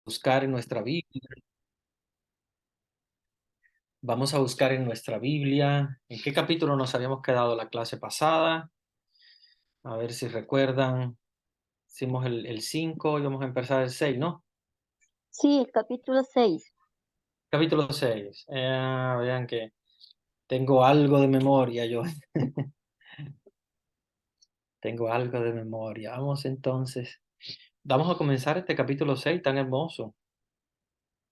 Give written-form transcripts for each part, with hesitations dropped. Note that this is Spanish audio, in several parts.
Buscar en nuestra Biblia. Vamos a buscar en nuestra Biblia. ¿En qué capítulo nos habíamos quedado la clase pasada? A ver si recuerdan. Hicimos el 5 y vamos a empezar el 6, ¿no? Sí, capítulo 6. Capítulo 6. Vean que tengo algo de memoria yo. Tengo algo de memoria. Vamos entonces. Vamos a comenzar este capítulo 6 tan hermoso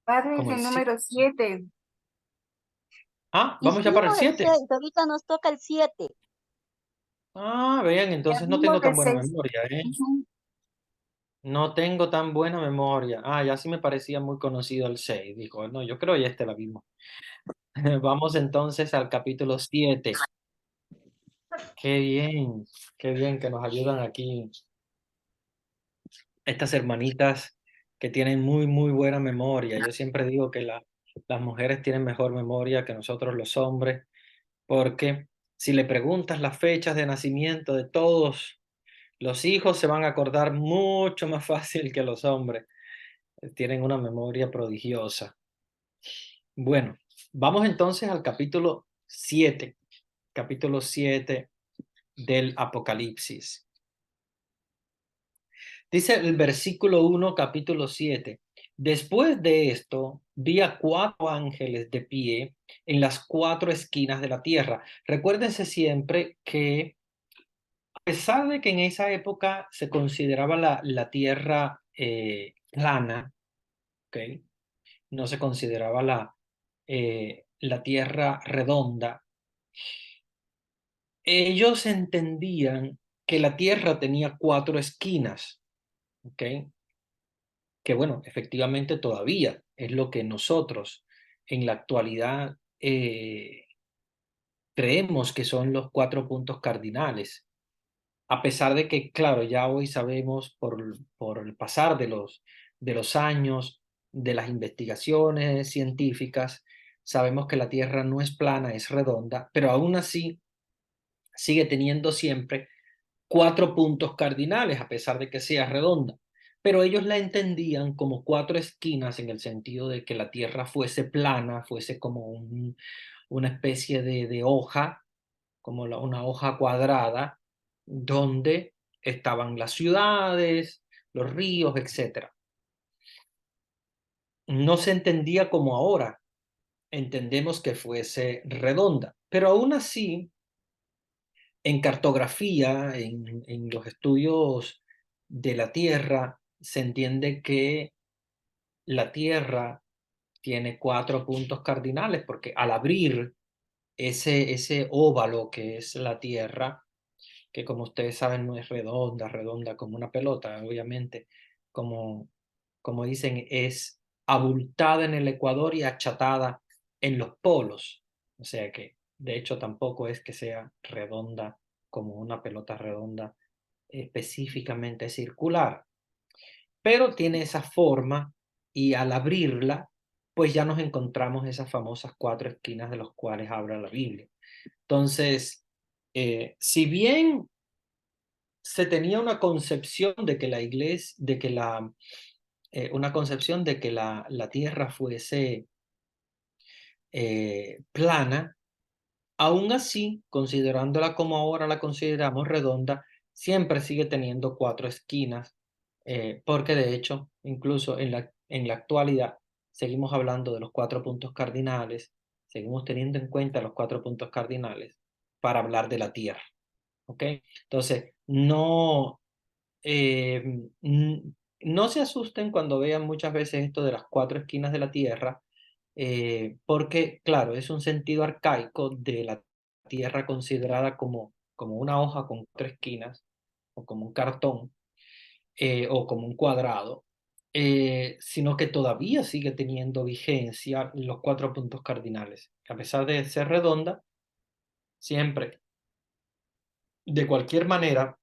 Padre, es como el el 7. número 7. Vamos ya para el Hicimos el 7. 6, ahorita nos toca el 7. Vean, Ya entonces no tengo vimos tan de buena 6. memoria, ¿eh? No tengo tan buena memoria. Ya sí me parecía muy conocido el 6. Dijo, no, yo creo que este la vimos. Vamos entonces al capítulo 7. Qué bien que nos ayudan aquí estas hermanitas que tienen muy, muy buena memoria. Yo siempre digo que las mujeres tienen mejor memoria que nosotros los hombres, porque si le preguntas las fechas de nacimiento de todos los hijos, se van a acordar mucho más fácil que los hombres. Tienen una memoria prodigiosa. Bueno, vamos entonces al capítulo 7 del Apocalipsis. Dice el versículo 1, capítulo 7. Después de esto, vi a 4 ángeles de pie en las 4 esquinas de la tierra. Recuérdense siempre que, a pesar de que en esa época se consideraba la tierra plana, ¿ok? No se consideraba la tierra redonda. Ellos entendían que la tierra tenía 4 esquinas, ¿ok? Que bueno, efectivamente todavía es lo que nosotros en la actualidad creemos que son los 4 puntos cardinales. A pesar de que, claro, ya hoy sabemos por el pasar de los años, de las investigaciones científicas, sabemos que la Tierra no es plana, es redonda, pero aún así sigue teniendo siempre 4 puntos cardinales, a pesar de que sea redonda. Pero ellos la entendían como 4 esquinas en el sentido de que la Tierra fuese plana, fuese como una especie de hoja, como una hoja cuadrada, donde estaban las ciudades, los ríos, etcétera. No se entendía como ahora entendemos que fuese redonda, pero aún así, en cartografía, en los estudios de la Tierra, se entiende que la Tierra tiene 4 puntos cardinales, porque al abrir ese óvalo que es la Tierra, que como ustedes saben no es redonda, redonda como una pelota, obviamente, como, como dicen, es abultada en el ecuador y achatada en los polos. O sea que, de hecho, tampoco es que sea redonda como una pelota redonda específicamente circular, pero tiene esa forma y al abrirla, pues ya nos encontramos esas famosas 4 esquinas de los cuales habla la Biblia. Entonces, si bien se tenía una concepción de que la iglesia, de que una concepción de que la tierra fuese plana, aún así, considerándola como ahora la consideramos redonda, siempre sigue teniendo 4 esquinas, porque de hecho, incluso en la actualidad, seguimos hablando de los 4 puntos cardinales, seguimos teniendo en cuenta los 4 puntos cardinales para hablar de la tierra, ¿ok? Entonces, eh, no se asusten cuando vean muchas veces esto de las 4 esquinas de la Tierra, porque, claro, es un sentido arcaico de la Tierra considerada como una hoja con 4 esquinas, o como un cartón, o como un cuadrado, sino que todavía sigue teniendo vigencia los 4 puntos cardinales. A pesar de ser redonda, siempre, de cualquier manera,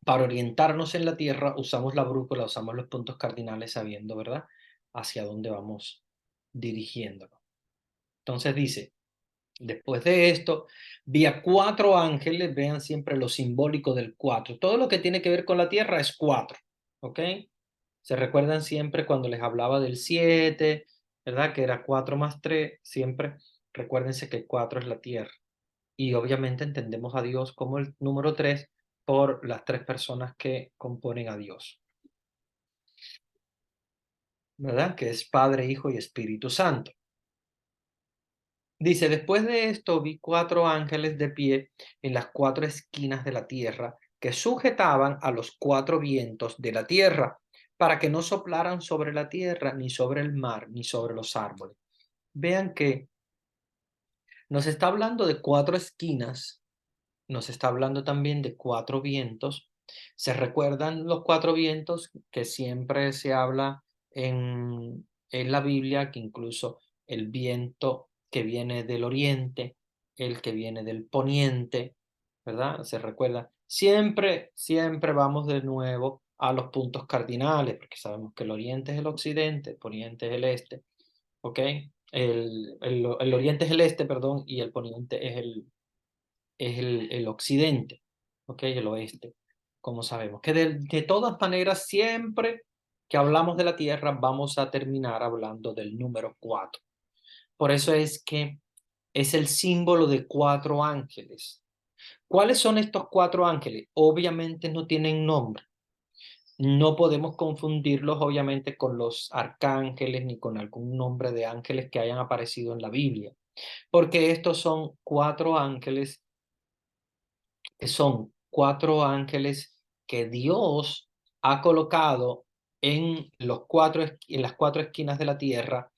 para orientarnos en la Tierra usamos la brújula, usamos los puntos cardinales sabiendo, ¿verdad?, hacia dónde vamos dirigiéndonos. Entonces dice, después de esto, vi a 4 ángeles, vean siempre lo simbólico del 4. Todo lo que tiene que ver con la Tierra es 4, ¿ok? ¿Se recuerdan siempre cuando les hablaba del 7, verdad? Que era 4 más 3, siempre recuérdense que 4 es la tierra. Y obviamente entendemos a Dios como el número 3 por las 3 personas que componen a Dios, ¿verdad? Que es Padre, Hijo y Espíritu Santo. Dice, después de esto vi 4 ángeles de pie en las 4 esquinas de la tierra, que sujetaban a los 4 vientos de la tierra, para que no soplaran sobre la tierra, ni sobre el mar, ni sobre los árboles. Vean que nos está hablando de 4 esquinas, nos está hablando también de 4 vientos. ¿Se recuerdan los 4 vientos que siempre se habla en la Biblia? Que incluso el viento que viene del oriente, el que viene del poniente, ¿verdad? ¿Se recuerda? Siempre vamos de nuevo a los puntos cardinales, porque sabemos que el oriente es el occidente, el poniente es el este, ¿ok? El oriente es el este, perdón, y el poniente es el occidente, ¿ok? El oeste, como sabemos. Que de todas maneras, siempre que hablamos de la Tierra, vamos a terminar hablando del número 4. Por eso es que es el símbolo de 4 ángeles. ¿Cuáles son estos 4 ángeles? Obviamente no tienen nombre. No podemos confundirlos, obviamente, con los arcángeles ni con algún nombre de ángeles que hayan aparecido en la Biblia, porque estos son 4 ángeles que son 4 ángeles que Dios ha colocado en las 4 esquinas de la tierra.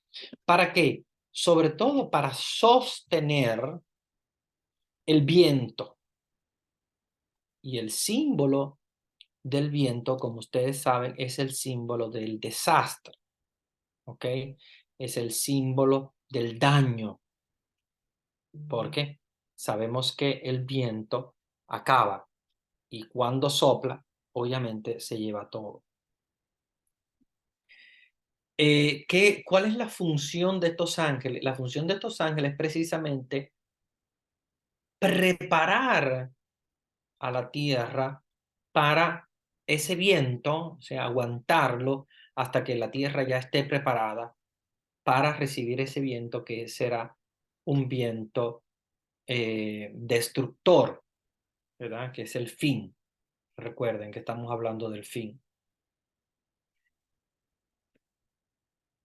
¿Para qué? Sobre todo para sostener el viento. Y el símbolo del viento, como ustedes saben, es el símbolo del desastre, ¿ok? Es el símbolo del daño. Porque sabemos que el viento acaba y cuando sopla, obviamente se lleva todo. ¿Cuál es la función de estos ángeles? La función de estos ángeles es precisamente preparar a la tierra para ese viento, o sea, aguantarlo hasta que la tierra ya esté preparada para recibir ese viento que será un viento destructor, ¿verdad? Que es el fin. Recuerden que estamos hablando del fin.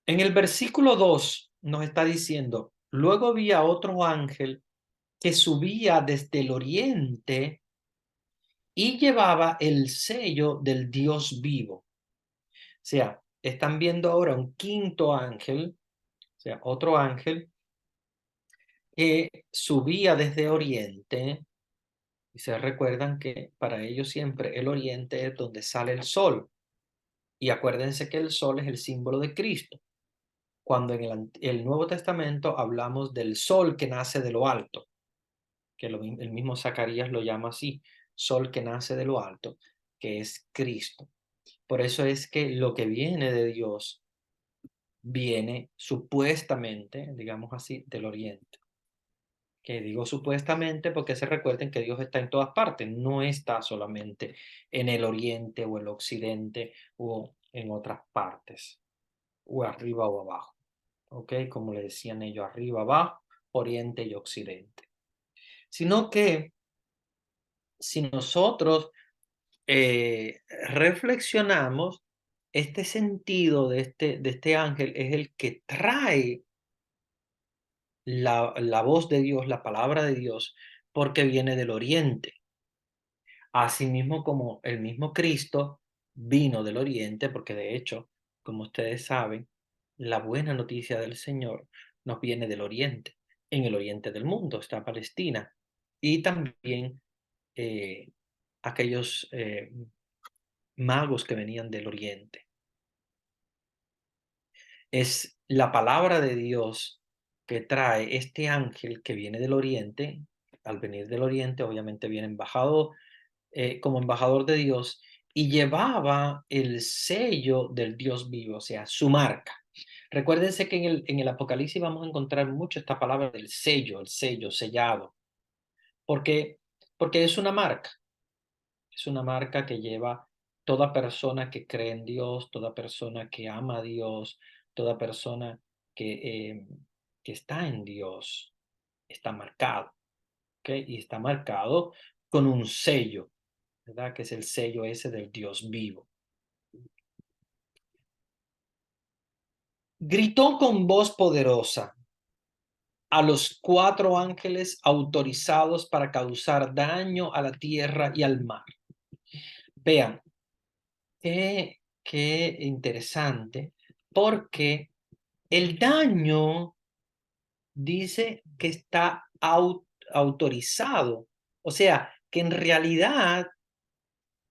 En el versículo 2 nos está diciendo, luego vi a otro ángel que subía desde el oriente y llevaba el sello del Dios vivo. O sea, están viendo ahora un quinto ángel, o sea, otro ángel que subía desde oriente. Y se recuerdan que para ellos siempre el oriente es donde sale el sol. Y acuérdense que el sol es el símbolo de Cristo. Cuando en el Nuevo Testamento hablamos del sol que nace de lo alto, que el mismo Zacarías lo llama así, sol que nace de lo alto, que es Cristo. Por eso es que lo que viene de Dios viene supuestamente, digamos así, del oriente. Que digo supuestamente porque se recuerden que Dios está en todas partes, no está solamente en el oriente o el occidente o en otras partes, o arriba o abajo. ¿Ok? Como le decían ellos, arriba, abajo, oriente y occidente. Sino que si nosotros reflexionamos, este sentido de este ángel es el que trae la voz de Dios, la palabra de Dios, porque viene del oriente. Asimismo como el mismo Cristo vino del oriente, porque de hecho, como ustedes saben, la buena noticia del Señor nos viene del oriente. En el oriente del mundo está Palestina y también aquellos magos que venían del oriente. Es la palabra de Dios que trae este ángel que viene del oriente. Al venir del oriente, obviamente viene embajador, como embajador de Dios y llevaba el sello del Dios vivo, o sea, su marca. Recuérdense que en el Apocalipsis vamos a encontrar mucho esta palabra del sello, el sello, sellado. ¿Por qué? Porque es una marca que lleva toda persona que cree en Dios, toda persona que ama a Dios, toda persona que está en Dios, está marcado, ¿ok? Y está marcado con un sello, ¿verdad? Que es el sello ese del Dios vivo. Gritó con voz poderosa a los 4 ángeles autorizados para causar daño a la tierra y al mar. Vean, qué interesante, porque el daño dice que está autorizado. O sea, que en realidad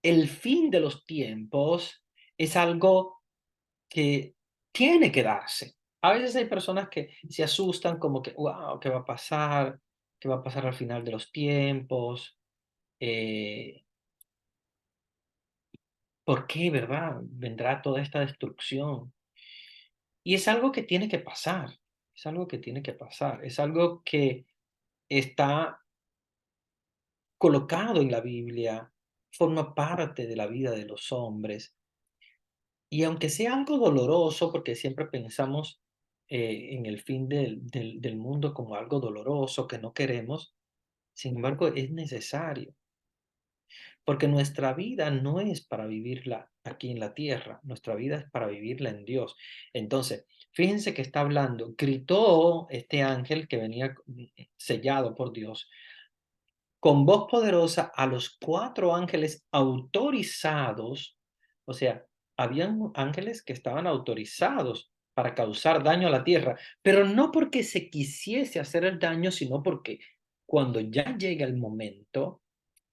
el fin de los tiempos es algo que tiene que darse. A veces hay personas que se asustan como que, wow, ¿qué va a pasar? ¿Qué va a pasar al final de los tiempos? Eh, ¿Por qué, verdad? Vendrá toda esta destrucción. Y es algo que tiene que pasar. Es algo que tiene que pasar. Es algo que está colocado en la Biblia, forma parte de la vida de los hombres. Y aunque sea algo doloroso, porque siempre pensamos en el fin del mundo como algo doloroso que no queremos, sin embargo es necesario, porque nuestra vida no es para vivirla aquí en la tierra, nuestra vida es para vivirla en Dios. Entonces, fíjense que está hablando, gritó este ángel que venía sellado por Dios con voz poderosa a los 4 ángeles autorizados, o sea, habían ángeles que estaban autorizados para causar daño a la tierra, pero no porque se quisiese hacer el daño, sino porque cuando ya llega el momento,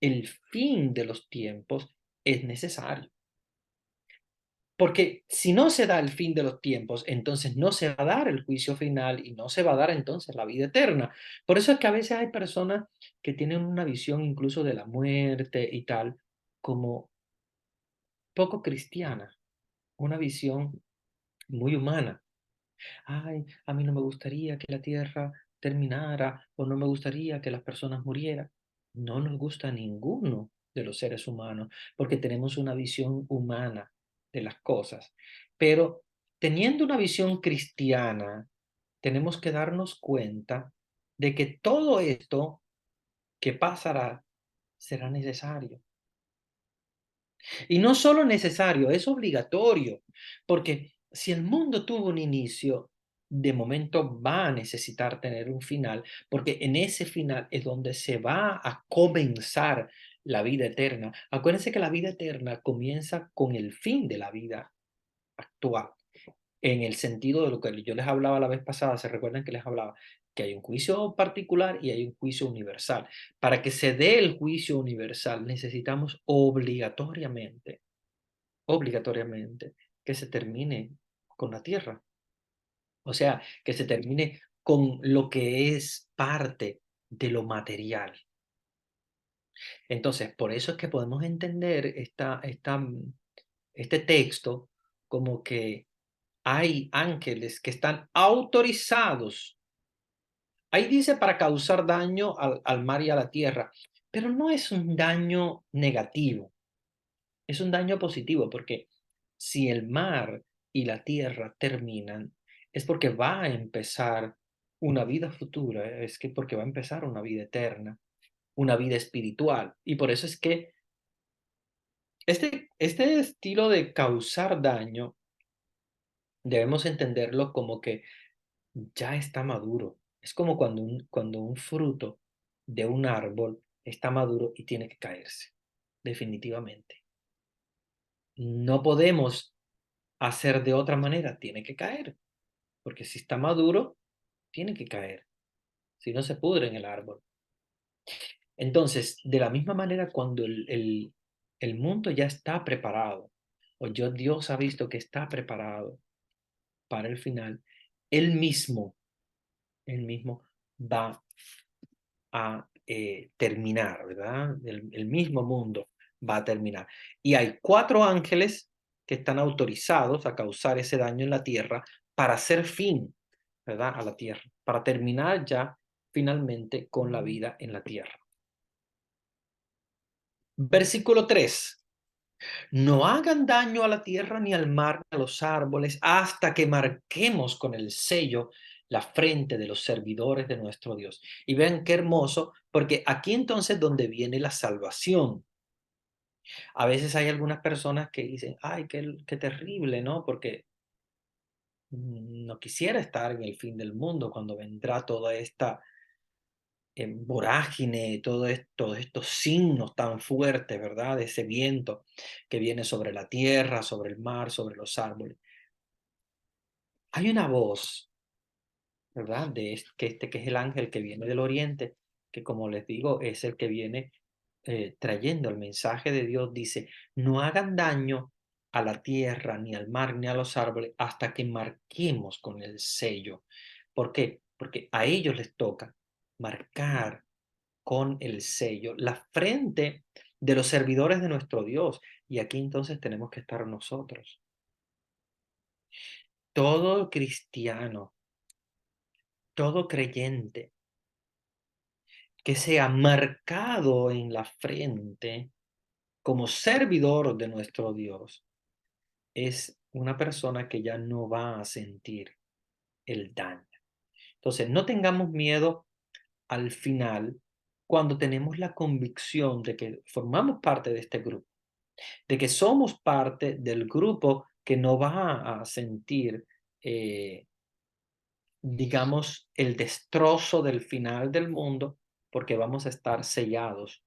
el fin de los tiempos es necesario. Porque si no se da el fin de los tiempos, entonces no se va a dar el juicio final y no se va a dar entonces la vida eterna. Por eso es que a veces hay personas que tienen una visión incluso de la muerte y tal, como poco cristiana, una visión muy humana. Ay, a mí no me gustaría que la tierra terminara o no me gustaría que las personas murieran. No nos gusta a ninguno de los seres humanos porque tenemos una visión humana de las cosas. Pero teniendo una visión cristiana, tenemos que darnos cuenta de que todo esto que pasará será necesario. Y no solo necesario, es obligatorio, porque si el mundo tuvo un inicio, de momento va a necesitar tener un final, porque en ese final es donde se va a comenzar la vida eterna. Acuérdense que la vida eterna comienza con el fin de la vida actual, en el sentido de lo que yo les hablaba la vez pasada, se recuerdan que les hablaba que hay un juicio particular y hay un juicio universal. Para que se dé el juicio universal necesitamos obligatoriamente que se termine con la tierra. O sea, que se termine con lo que es parte de lo material. Entonces, por eso es que podemos entender este texto como que hay ángeles que están autorizados. Ahí dice para causar daño al mar y a la tierra, pero no es un daño negativo, es un daño positivo, porque si el mar y la tierra terminan, es porque va a empezar una vida futura, es que porque va a empezar una vida eterna, una vida espiritual. Y por eso es que este estilo de causar daño debemos entenderlo como que ya está maduro. Es como cuando un fruto de un árbol está maduro y tiene que caerse, definitivamente. No podemos hacer de otra manera, tiene que caer, porque si está maduro, tiene que caer, si no se pudre en el árbol. Entonces, de la misma manera, cuando el mundo ya está preparado, o Dios ha visto que está preparado para el final, Él mismo, Él mismo va a terminar, ¿verdad? El mismo mundo va a terminar. Y hay 4 ángeles que están autorizados a causar ese daño en la tierra para hacer fin, ¿verdad? A la tierra, para terminar ya finalmente con la vida en la tierra. Versículo 3. No hagan daño a la tierra, ni al mar, ni a los árboles, hasta que marquemos con el sello la frente de los servidores de nuestro Dios. Y vean qué hermoso, porque aquí entonces donde viene la salvación. A veces hay algunas personas que dicen, ay, qué terrible, ¿no? Porque no quisiera estar en el fin del mundo cuando vendrá toda esta vorágine, todos estos signos tan fuertes, ¿verdad? De ese viento que viene sobre la tierra, sobre el mar, sobre los árboles. Hay una voz, ¿verdad? Que es el ángel que viene del oriente, que como les digo, es el que viene trayendo el mensaje de Dios. Dice, no hagan daño a la tierra, ni al mar, ni a los árboles, hasta que marquemos con el sello. ¿Por qué? Porque a ellos les toca marcar con el sello la frente de los servidores de nuestro Dios. Y aquí entonces tenemos que estar nosotros. Todo cristiano, todo creyente que sea marcado en la frente como servidor de nuestro Dios es una persona que ya no va a sentir el daño. Entonces, no tengamos miedo al final cuando tenemos la convicción de que formamos parte de este grupo, de que somos parte del grupo que no va a sentir, digamos, el destrozo del final del mundo, porque vamos a estar sellados.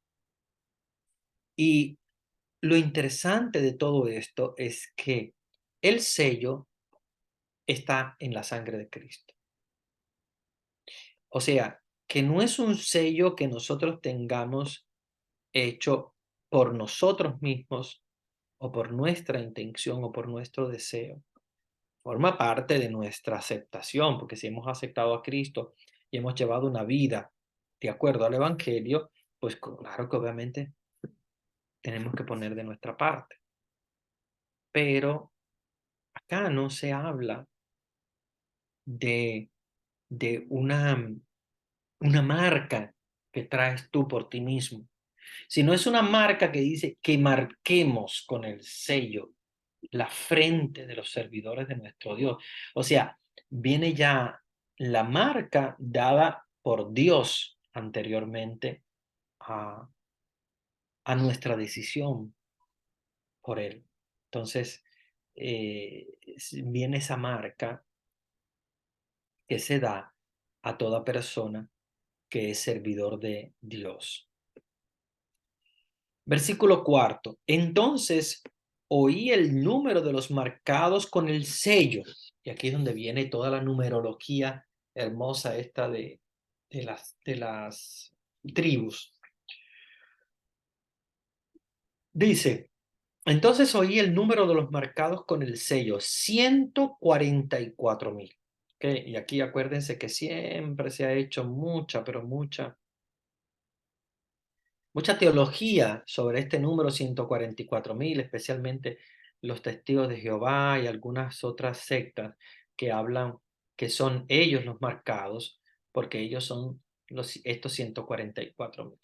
Y lo interesante de todo esto es que el sello está en la sangre de Cristo. O sea, que no es un sello que nosotros tengamos hecho por nosotros mismos o por nuestra intención o por nuestro deseo. Forma parte de nuestra aceptación, porque si hemos aceptado a Cristo y hemos llevado una vida de acuerdo al Evangelio, pues claro que obviamente tenemos que poner de nuestra parte. Pero acá no se habla de, de una marca que traes tú por ti mismo, sino es una marca que dice que marquemos con el sello la frente de los servidores de nuestro Dios. O sea, viene ya la marca dada por Dios anteriormente a, a nuestra decisión por Él. Entonces, viene esa marca que se da a toda persona que es servidor de Dios. Versículo cuarto. Entonces oí el número de los marcados con el sello. Y aquí es donde viene toda la numerología hermosa esta de las tribus. Dice, entonces oí el número de los marcados con el sello, 144,000. ¿Okay? Y aquí acuérdense que siempre se ha hecho mucha, pero mucha teología sobre este número 144,000, especialmente los testigos de Jehová y algunas otras sectas que hablan que son ellos los marcados, porque ellos son estos 144,000.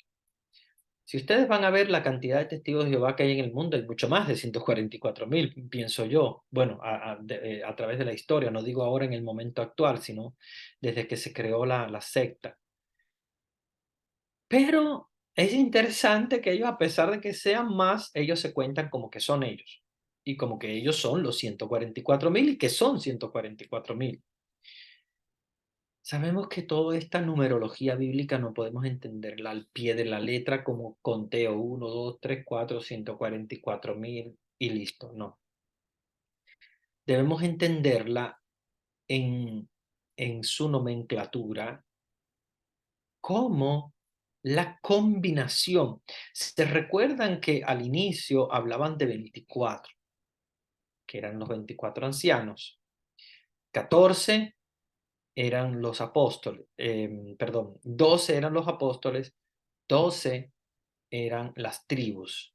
Si ustedes van a ver la cantidad de testigos de Jehová que hay en el mundo, hay mucho más de 144,000, pienso yo. Bueno, a través de la historia, no digo ahora en el momento actual, sino desde que se creó la secta. Pero es interesante que ellos, a pesar de que sean más, ellos se cuentan como que son ellos. Y como que ellos son los 144,000 y que son 144,000. Sabemos que toda esta numerología bíblica no podemos entenderla al pie de la letra como conteo 1, 2, 3, 4, 144,000 y listo. No. Debemos entenderla en, en su nomenclatura como la combinación. Se recuerdan que al inicio hablaban de 24, que eran los 24 ancianos. 14 eran los apóstoles, perdón, 12 eran los apóstoles, 12 eran las tribus.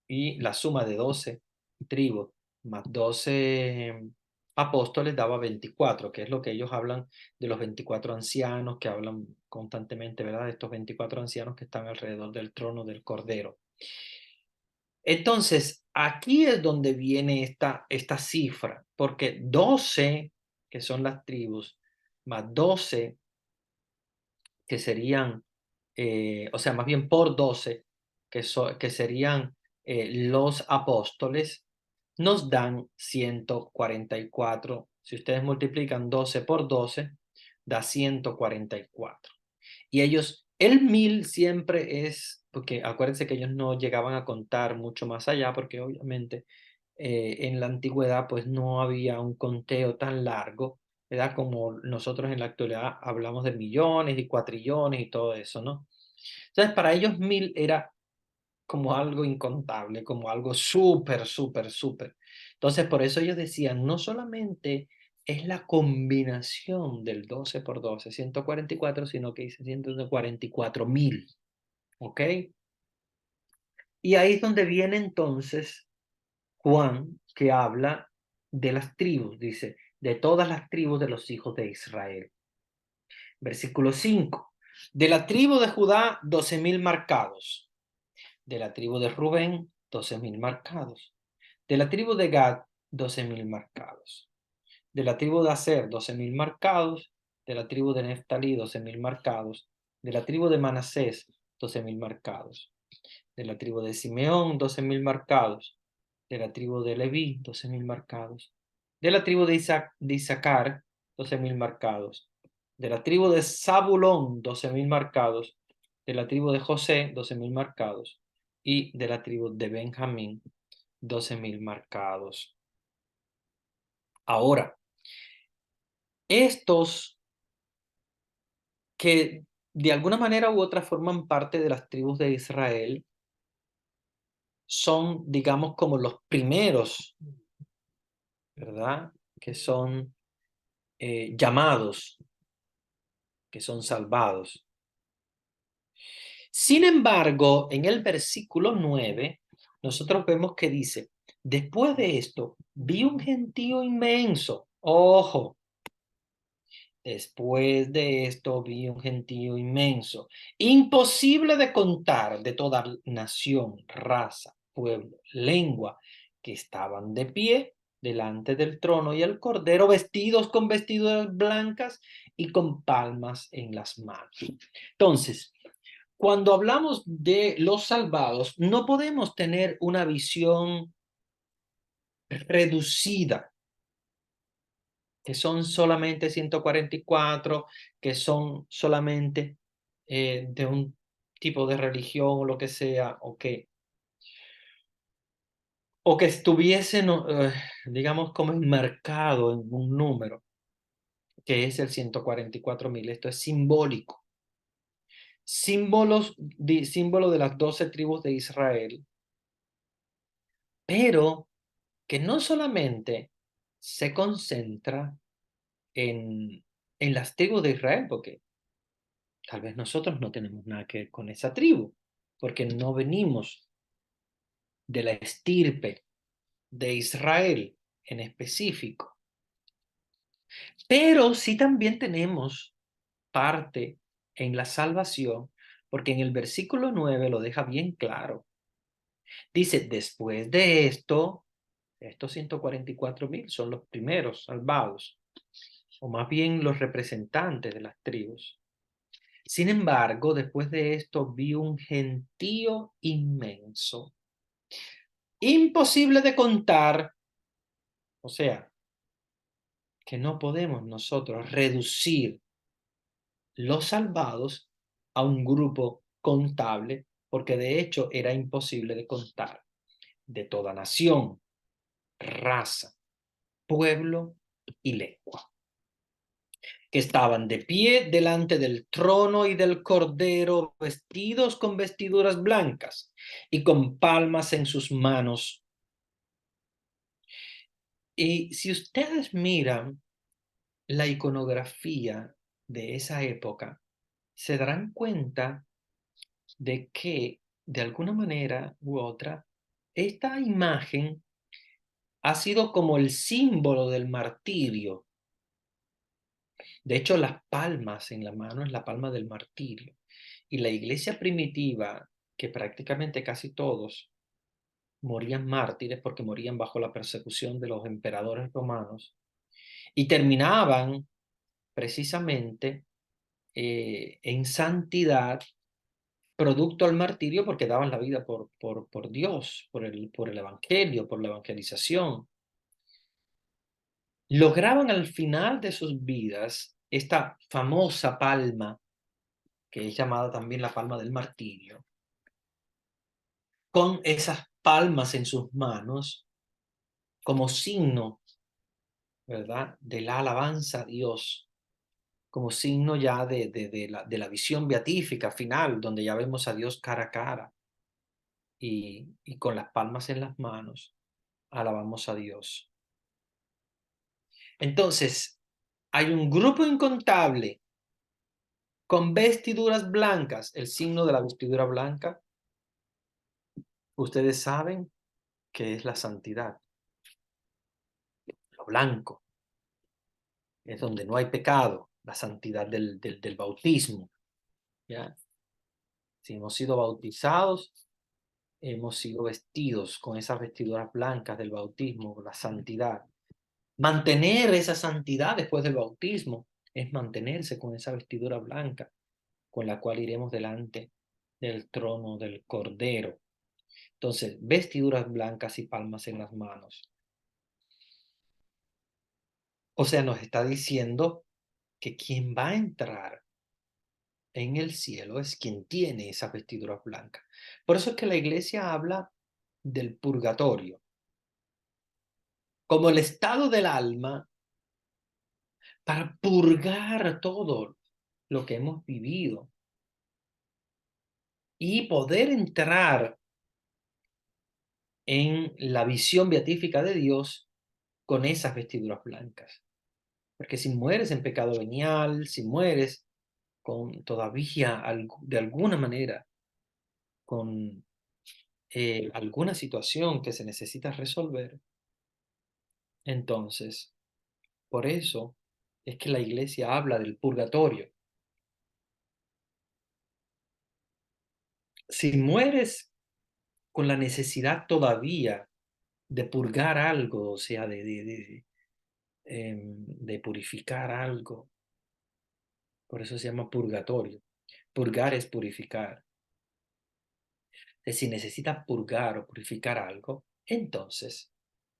Y la suma de 12 tribus más 12 apóstoles daba 24, que es lo que ellos hablan de los 24 ancianos, que hablan constantemente, ¿verdad? De estos 24 ancianos que están alrededor del trono del Cordero. Entonces, aquí es donde viene esta cifra, porque 12, que son las tribus, más 12, que serían, o sea, más bien por 12, que serían los apóstoles, nos dan 144. Si ustedes multiplican 12 por 12, da 144. Y ellos, el 1000 siempre es, porque acuérdense que ellos no llegaban a contar mucho más allá, porque obviamente en la antigüedad pues no había un conteo tan largo, ¿verdad? Como nosotros en la actualidad hablamos de millones y cuatrillones y todo eso, ¿no? Entonces para ellos 1000 era como algo incontable, como algo súper, súper, súper. Entonces por eso ellos decían, no solamente es la combinación del 12 por 12, 144, sino que dice 144.000, ¿ok? Y ahí es donde viene entonces Juan, que habla de las tribus, dice, de todas las tribus de los hijos de Israel. Versículo 5. De la tribu de Judá, 12.000 marcados. De la tribu de Rubén, 12.000 marcados. De la tribu de Gad, 12.000 marcados. De la tribu de Aser, 12.000 marcados. De la tribu de Neftalí, 12.000 marcados. De la tribu de Manasés, 12.000 marcados. De la tribu de Simeón, 12.000 marcados. De la tribu de Leví, 12.000 marcados. De la tribu de Isaacar, 12.000 marcados. De la tribu de Zabulón, 12.000 marcados. De la tribu de José, 12.000 marcados. Y de la tribu de Benjamín, 12.000 marcados. Ahora, estos que de alguna manera u otra forman parte de las tribus de Israel son, digamos, como los primeros, ¿verdad? Que son llamados, que son salvados. Sin embargo, en el versículo 9, nosotros vemos que dice, después de esto, vi un gentío inmenso. Ojo, después de esto vi un gentío inmenso, imposible de contar, de toda nación, raza, pueblo, lengua, que estaban de pie delante del trono y el cordero, vestidos con vestiduras blancas y con palmas en las manos. Entonces, cuando hablamos de los salvados, no podemos tener una visión reducida, que son solamente 144, que son solamente de un tipo de religión o lo que sea, o que estuviesen, digamos, como enmarcado en un número, que es el 144.000. Esto es simbólico. Símbolo de las 12 tribus de Israel, pero que no solamente se concentra en las tribus de Israel, porque tal vez nosotros no tenemos nada que ver con esa tribu, porque no venimos de la estirpe de Israel en específico. Pero sí también tenemos parte en la salvación, porque en el versículo 9 lo deja bien claro. Dice, después de esto, estos 144.000 son los primeros salvados, o más bien los representantes de las tribus. Sin embargo, después de esto vi un gentío inmenso, imposible de contar, o sea, que no podemos nosotros reducir los salvados a un grupo contable, porque de hecho era imposible de contar, de toda nación, raza, pueblo y lengua, que estaban de pie delante del trono y del cordero, vestidos con vestiduras blancas y con palmas en sus manos. Y si ustedes miran la iconografía de esa época, se darán cuenta de que, de alguna manera u otra, esta imagen ha sido como el símbolo del martirio. De hecho, las palmas en la mano es la palma del martirio. Y la iglesia primitiva, que prácticamente casi todos morían mártires porque morían bajo la persecución de los emperadores romanos y terminaban precisamente en santidad, producto al martirio porque daban la vida por Dios, por el evangelio, por la evangelización. Lograban al final de sus vidas esta famosa palma, que es llamada también la palma del martirio, con esas palmas en sus manos como signo, ¿verdad?, de la alabanza a Dios, como signo ya de la visión beatífica final, donde ya vemos a Dios cara a cara y con las palmas en las manos alabamos a Dios. Entonces, hay un grupo incontable con vestiduras blancas, el signo de la vestidura blanca, ustedes saben que es la santidad, lo blanco, es donde no hay pecado, la santidad del bautismo, ¿ya? Si hemos sido bautizados, hemos sido vestidos con esas vestiduras blancas del bautismo, la santidad. Mantener esa santidad después del bautismo es mantenerse con esa vestidura blanca, con la cual iremos delante del trono del Cordero. Entonces, vestiduras blancas y palmas en las manos. O sea, nos está diciendo que quien va a entrar en el cielo es quien tiene esas vestiduras blancas. Por eso es que la iglesia habla del purgatorio como el estado del alma para purgar todo lo que hemos vivido y poder entrar en la visión beatífica de Dios con esas vestiduras blancas. Porque si mueres en pecado venial, si mueres con todavía de alguna manera con alguna situación que se necesita resolver, entonces, por eso es que la iglesia habla del purgatorio. Si mueres con la necesidad todavía de purgar algo, o sea, de purificar algo, por eso se llama purgatorio. Purgar es purificar. Si necesitas purgar o purificar algo, entonces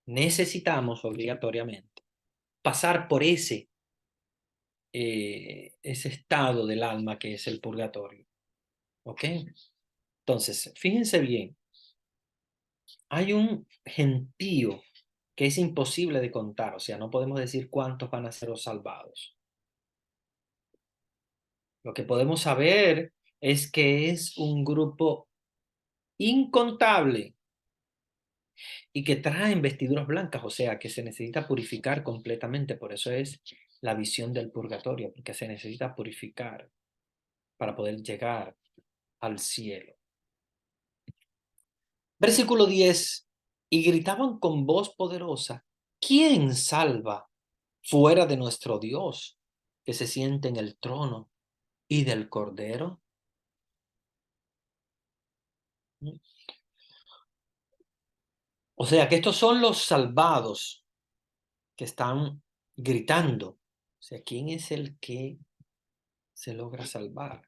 necesitamos obligatoriamente pasar por ese estado del alma que es el purgatorio. ¿Ok? Entonces, fíjense bien, hay un gentío que es imposible de contar, o sea, no podemos decir cuántos van a ser los salvados. Lo que podemos saber es que es un grupo incontable y que traen vestiduras blancas, o sea, que se necesita purificar completamente. Por eso es la visión del purgatorio, porque se necesita purificar para poder llegar al cielo. Versículo 10. Y gritaban con voz poderosa: ¿quién salva fuera de nuestro Dios, que se siente en el trono y del Cordero? O sea, que estos son los salvados que están gritando. O sea, ¿quién es el que se logra salvar?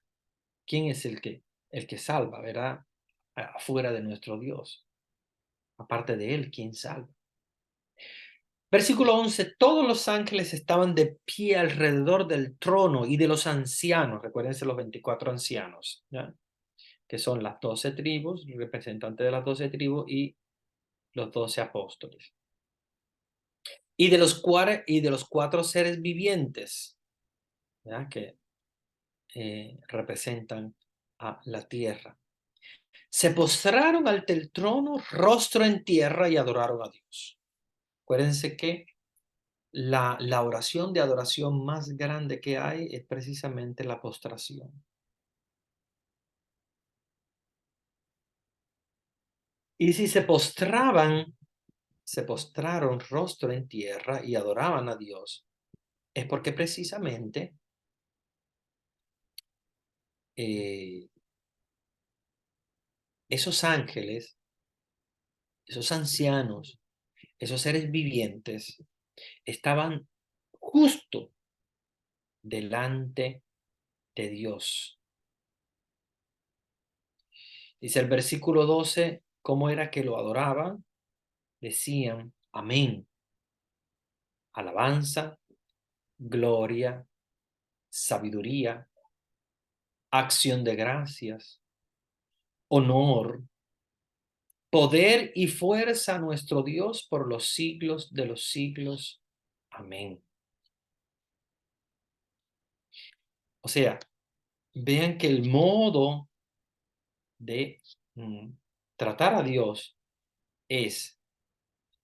¿Quién es el que salva, verdad? Afuera de nuestro Dios. Aparte de él, ¿quién salva? Versículo 11. Todos los ángeles estaban de pie alrededor del trono y de los ancianos. Recuérdense los 24 ancianos, ¿ya? Que son las 12 tribus, representantes de las 12 tribus y los 12 apóstoles. Y de los cuatro seres vivientes, ¿ya? Que representan a la tierra. Se postraron ante el trono, rostro en tierra, y adoraron a Dios. Acuérdense que la oración de adoración más grande que hay es precisamente la postración. Y si se postraron rostro en tierra y adoraban a Dios, es porque precisamente esos ángeles esos ancianos, esos seres vivientes, estaban justo delante de Dios. Dice el versículo 12, ¿cómo era que lo adoraban? Decían, amén, alabanza, gloria, sabiduría, acción de gracias, honor, poder y fuerza a nuestro Dios por los siglos de los siglos. Amén. O sea, vean que el modo de tratar a Dios es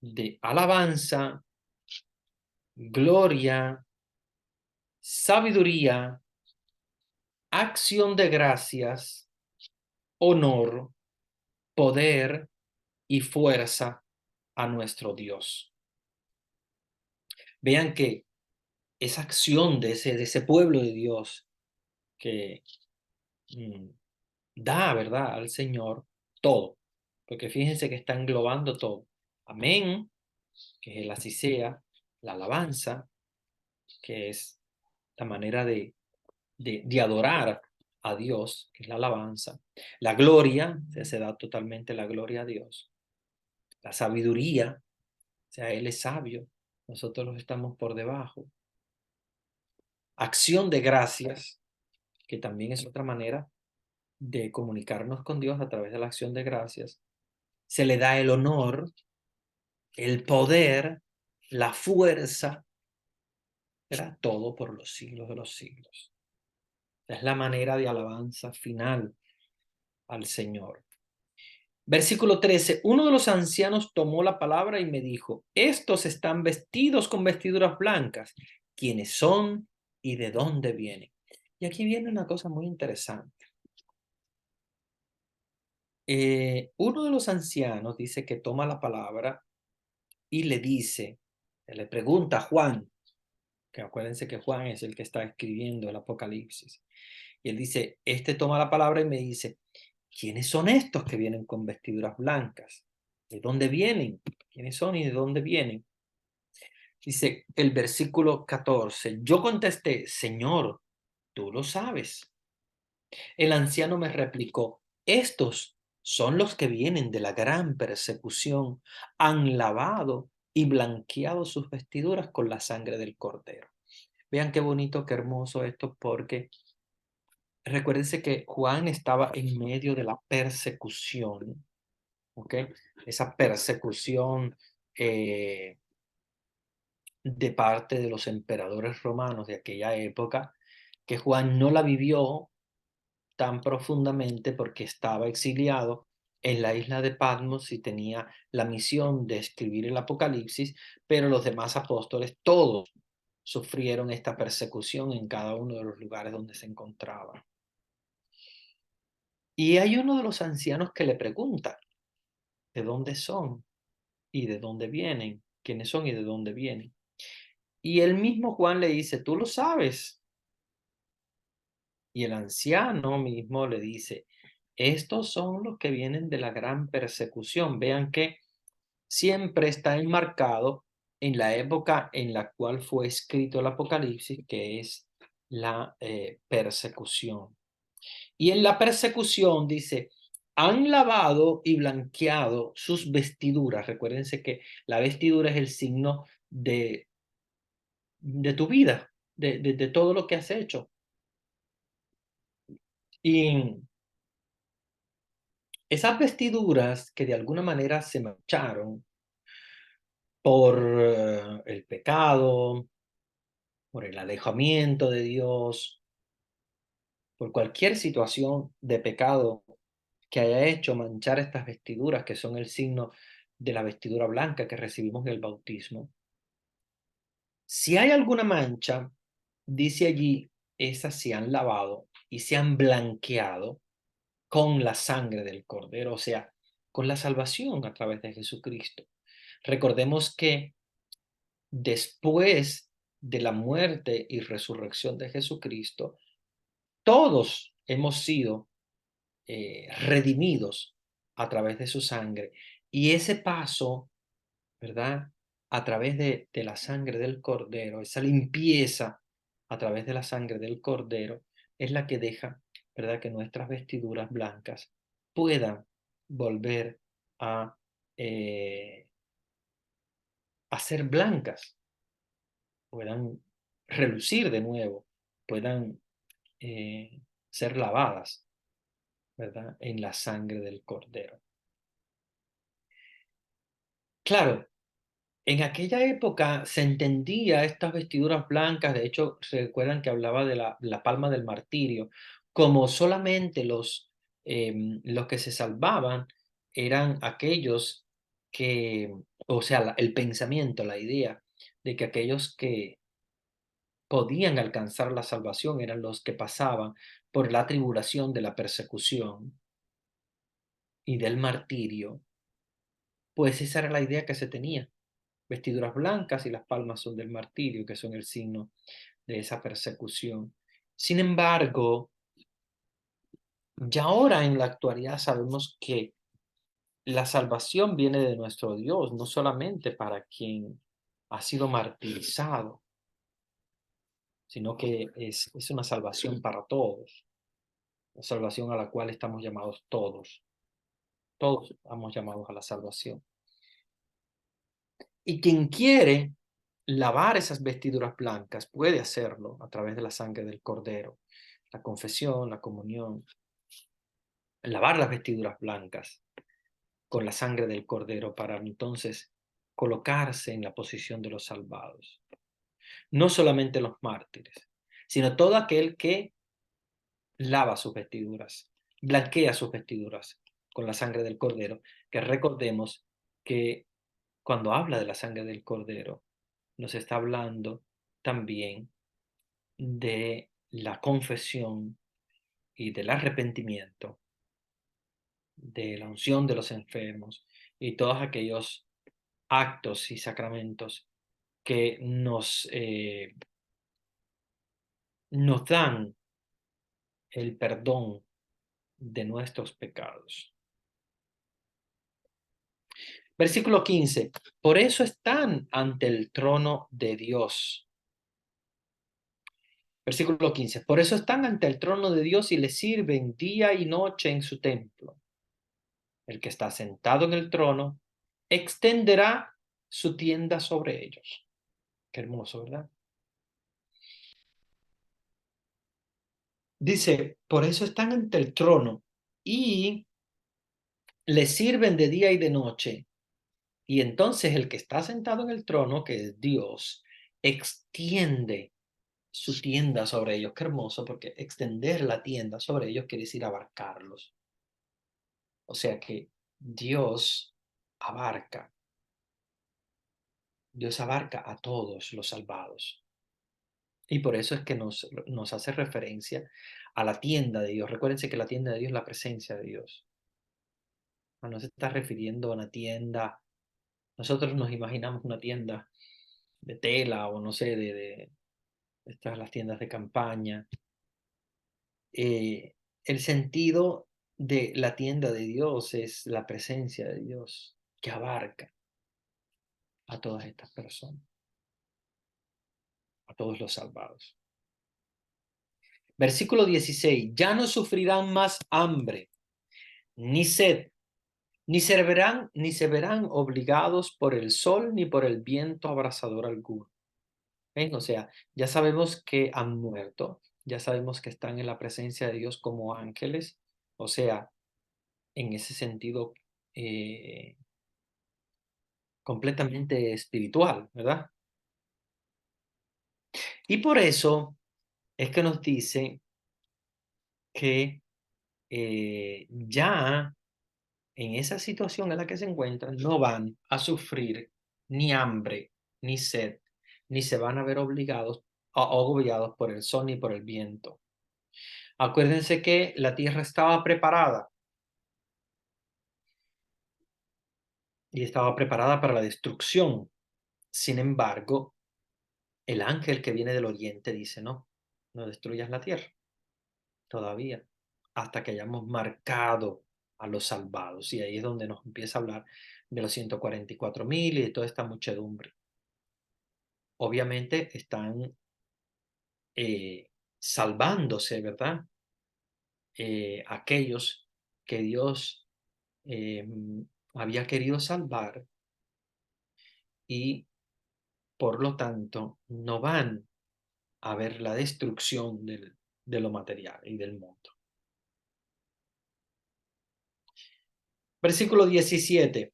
de alabanza, gloria, sabiduría, acción de gracias, honor, poder y fuerza a nuestro Dios. Vean que esa acción de ese pueblo de Dios que da, ¿verdad?, al Señor todo, porque fíjense que está englobando todo. Amén, que es el así sea, la alabanza, que es la manera de adorar a Dios, que es la alabanza. La gloria, se da totalmente la gloria a Dios. La sabiduría, o sea, Él es sabio, nosotros estamos por debajo. Acción de gracias, que también es otra manera de comunicarnos con Dios a través de la acción de gracias. Se le da el honor, el poder, la fuerza, ¿verdad? Todo por los siglos de los siglos. Es la manera de alabanza final al Señor. Versículo 13. Uno de los ancianos tomó la palabra y me dijo, estos están vestidos con vestiduras blancas. ¿Quiénes son y de dónde vienen? Y aquí viene una cosa muy interesante. Uno de los ancianos dice que toma la palabra y le pregunta a Juan, que acuérdense que Juan es el que está escribiendo el Apocalipsis. Y él dice, toma la palabra y me dice, ¿quiénes son estos que vienen con vestiduras blancas? ¿De dónde vienen? ¿Quiénes son y de dónde vienen? Dice el versículo 14, yo contesté, Señor, tú lo sabes. El anciano me replicó, estos son los que vienen de la gran persecución, han lavado y blanqueado sus vestiduras con la sangre del Cordero. Vean qué bonito, qué hermoso esto, porque recuérdense que Juan estaba en medio de la persecución, ¿ok? Esa persecución de parte de los emperadores romanos de aquella época, que Juan no la vivió tan profundamente porque estaba exiliado en la isla de Patmos y tenía la misión de escribir el Apocalipsis, pero los demás apóstoles todos sufrieron esta persecución en cada uno de los lugares donde se encontraban. Y hay uno de los ancianos que le pregunta, ¿de dónde son y de dónde vienen? ¿Quiénes son y de dónde vienen? Y el mismo Juan le dice, tú lo sabes. Y el anciano mismo le dice, estos son los que vienen de la gran persecución. Vean que siempre está enmarcado en la época en la cual fue escrito el Apocalipsis, que es la persecución. Y en la persecución dice, han lavado y blanqueado sus vestiduras. Recuérdense que la vestidura es el signo de tu vida, de todo lo que has hecho. Y esas vestiduras que de alguna manera se mancharon por el pecado, por el alejamiento de Dios, por cualquier situación de pecado que haya hecho manchar estas vestiduras, que son el signo de la vestidura blanca que recibimos en el bautismo. Si hay alguna mancha, dice allí, esas se han lavado y se han blanqueado con la sangre del Cordero, o sea, con la salvación a través de Jesucristo. Recordemos que después de la muerte y resurrección de Jesucristo, todos hemos sido redimidos a través de su sangre Y ese paso, ¿verdad? A través de la sangre del cordero, esa limpieza a través de la sangre del cordero, es la que deja, ¿verdad? Que nuestras vestiduras blancas puedan volver a, eh, a ser blancas, puedan relucir de nuevo, puedan ser lavadas, ¿verdad? En la sangre del cordero. Claro, en aquella época se entendía estas vestiduras blancas, de hecho, se recuerdan que hablaba de la palma del martirio, como solamente los que se salvaban eran aquellos que, o sea, el pensamiento, la idea de que aquellos que podían alcanzar la salvación eran los que pasaban por la tribulación de la persecución y del martirio, pues esa era la idea que se tenía. Vestiduras blancas y las palmas son del martirio, que son el signo de esa persecución. Sin embargo, ya ahora en la actualidad sabemos que la salvación viene de nuestro Dios, no solamente para quien ha sido martirizado, sino que es una salvación para todos, la salvación a la cual estamos llamados todos. Todos estamos llamados a la salvación. Y quien quiere lavar esas vestiduras blancas puede hacerlo a través de la sangre del Cordero, la confesión, la comunión, lavar las vestiduras blancas con la sangre del Cordero para entonces colocarse en la posición de los salvados. No solamente los mártires, sino todo aquel que lava sus vestiduras, blanquea sus vestiduras con la sangre del Cordero, que recordemos que cuando habla de la sangre del Cordero, nos está hablando también de la confesión y del arrepentimiento, de la unción de los enfermos y todos aquellos actos y sacramentos que nos dan el perdón de nuestros pecados. Versículo 15. Por eso están ante el trono de Dios. Versículo 15. Por eso están ante el trono de Dios y le sirven día y noche en su templo. El que está sentado en el trono extenderá su tienda sobre ellos. Qué hermoso, ¿verdad? Dice, por eso están ante el trono y le sirven de día y de noche. Y entonces el que está sentado en el trono, que es Dios, extiende su tienda sobre ellos. Qué hermoso, porque extender la tienda sobre ellos quiere decir abarcarlos. O sea que Dios abarca. Dios abarca a todos los salvados. Y por eso es que nos hace referencia a la tienda de Dios. Recuérdense que la tienda de Dios es la presencia de Dios. No se está refiriendo a una tienda. Nosotros nos imaginamos una tienda de tela o no sé, de estas las tiendas de campaña. El sentido de la tienda de Dios es la presencia de Dios que abarca a todas estas personas, a todos los salvados. Versículo 16. Ya no sufrirán más hambre, ni sed, ni se verán obligados por el sol ni por el viento abrasador alguno. ¿Ven? O sea, ya sabemos que han muerto, ya sabemos que están en la presencia de Dios como ángeles, o sea, en ese sentido completamente espiritual, ¿verdad? Y por eso es que nos dice que ya en esa situación en la que se encuentran, no van a sufrir ni hambre, ni sed, ni se van a ver obligados o agobiados por el sol ni por el viento. Acuérdense que la tierra estaba preparada y estaba preparada para la destrucción. Sin embargo, el ángel que viene del oriente dice, no, no destruyas la tierra todavía, hasta que hayamos marcado a los salvados. Y ahí es donde nos empieza a hablar de los 144,000 y de toda esta muchedumbre. Obviamente están salvándose, ¿verdad? Aquellos que Dios había querido salvar y por lo tanto no van a ver la destrucción de lo material y del mundo. Versículo 17.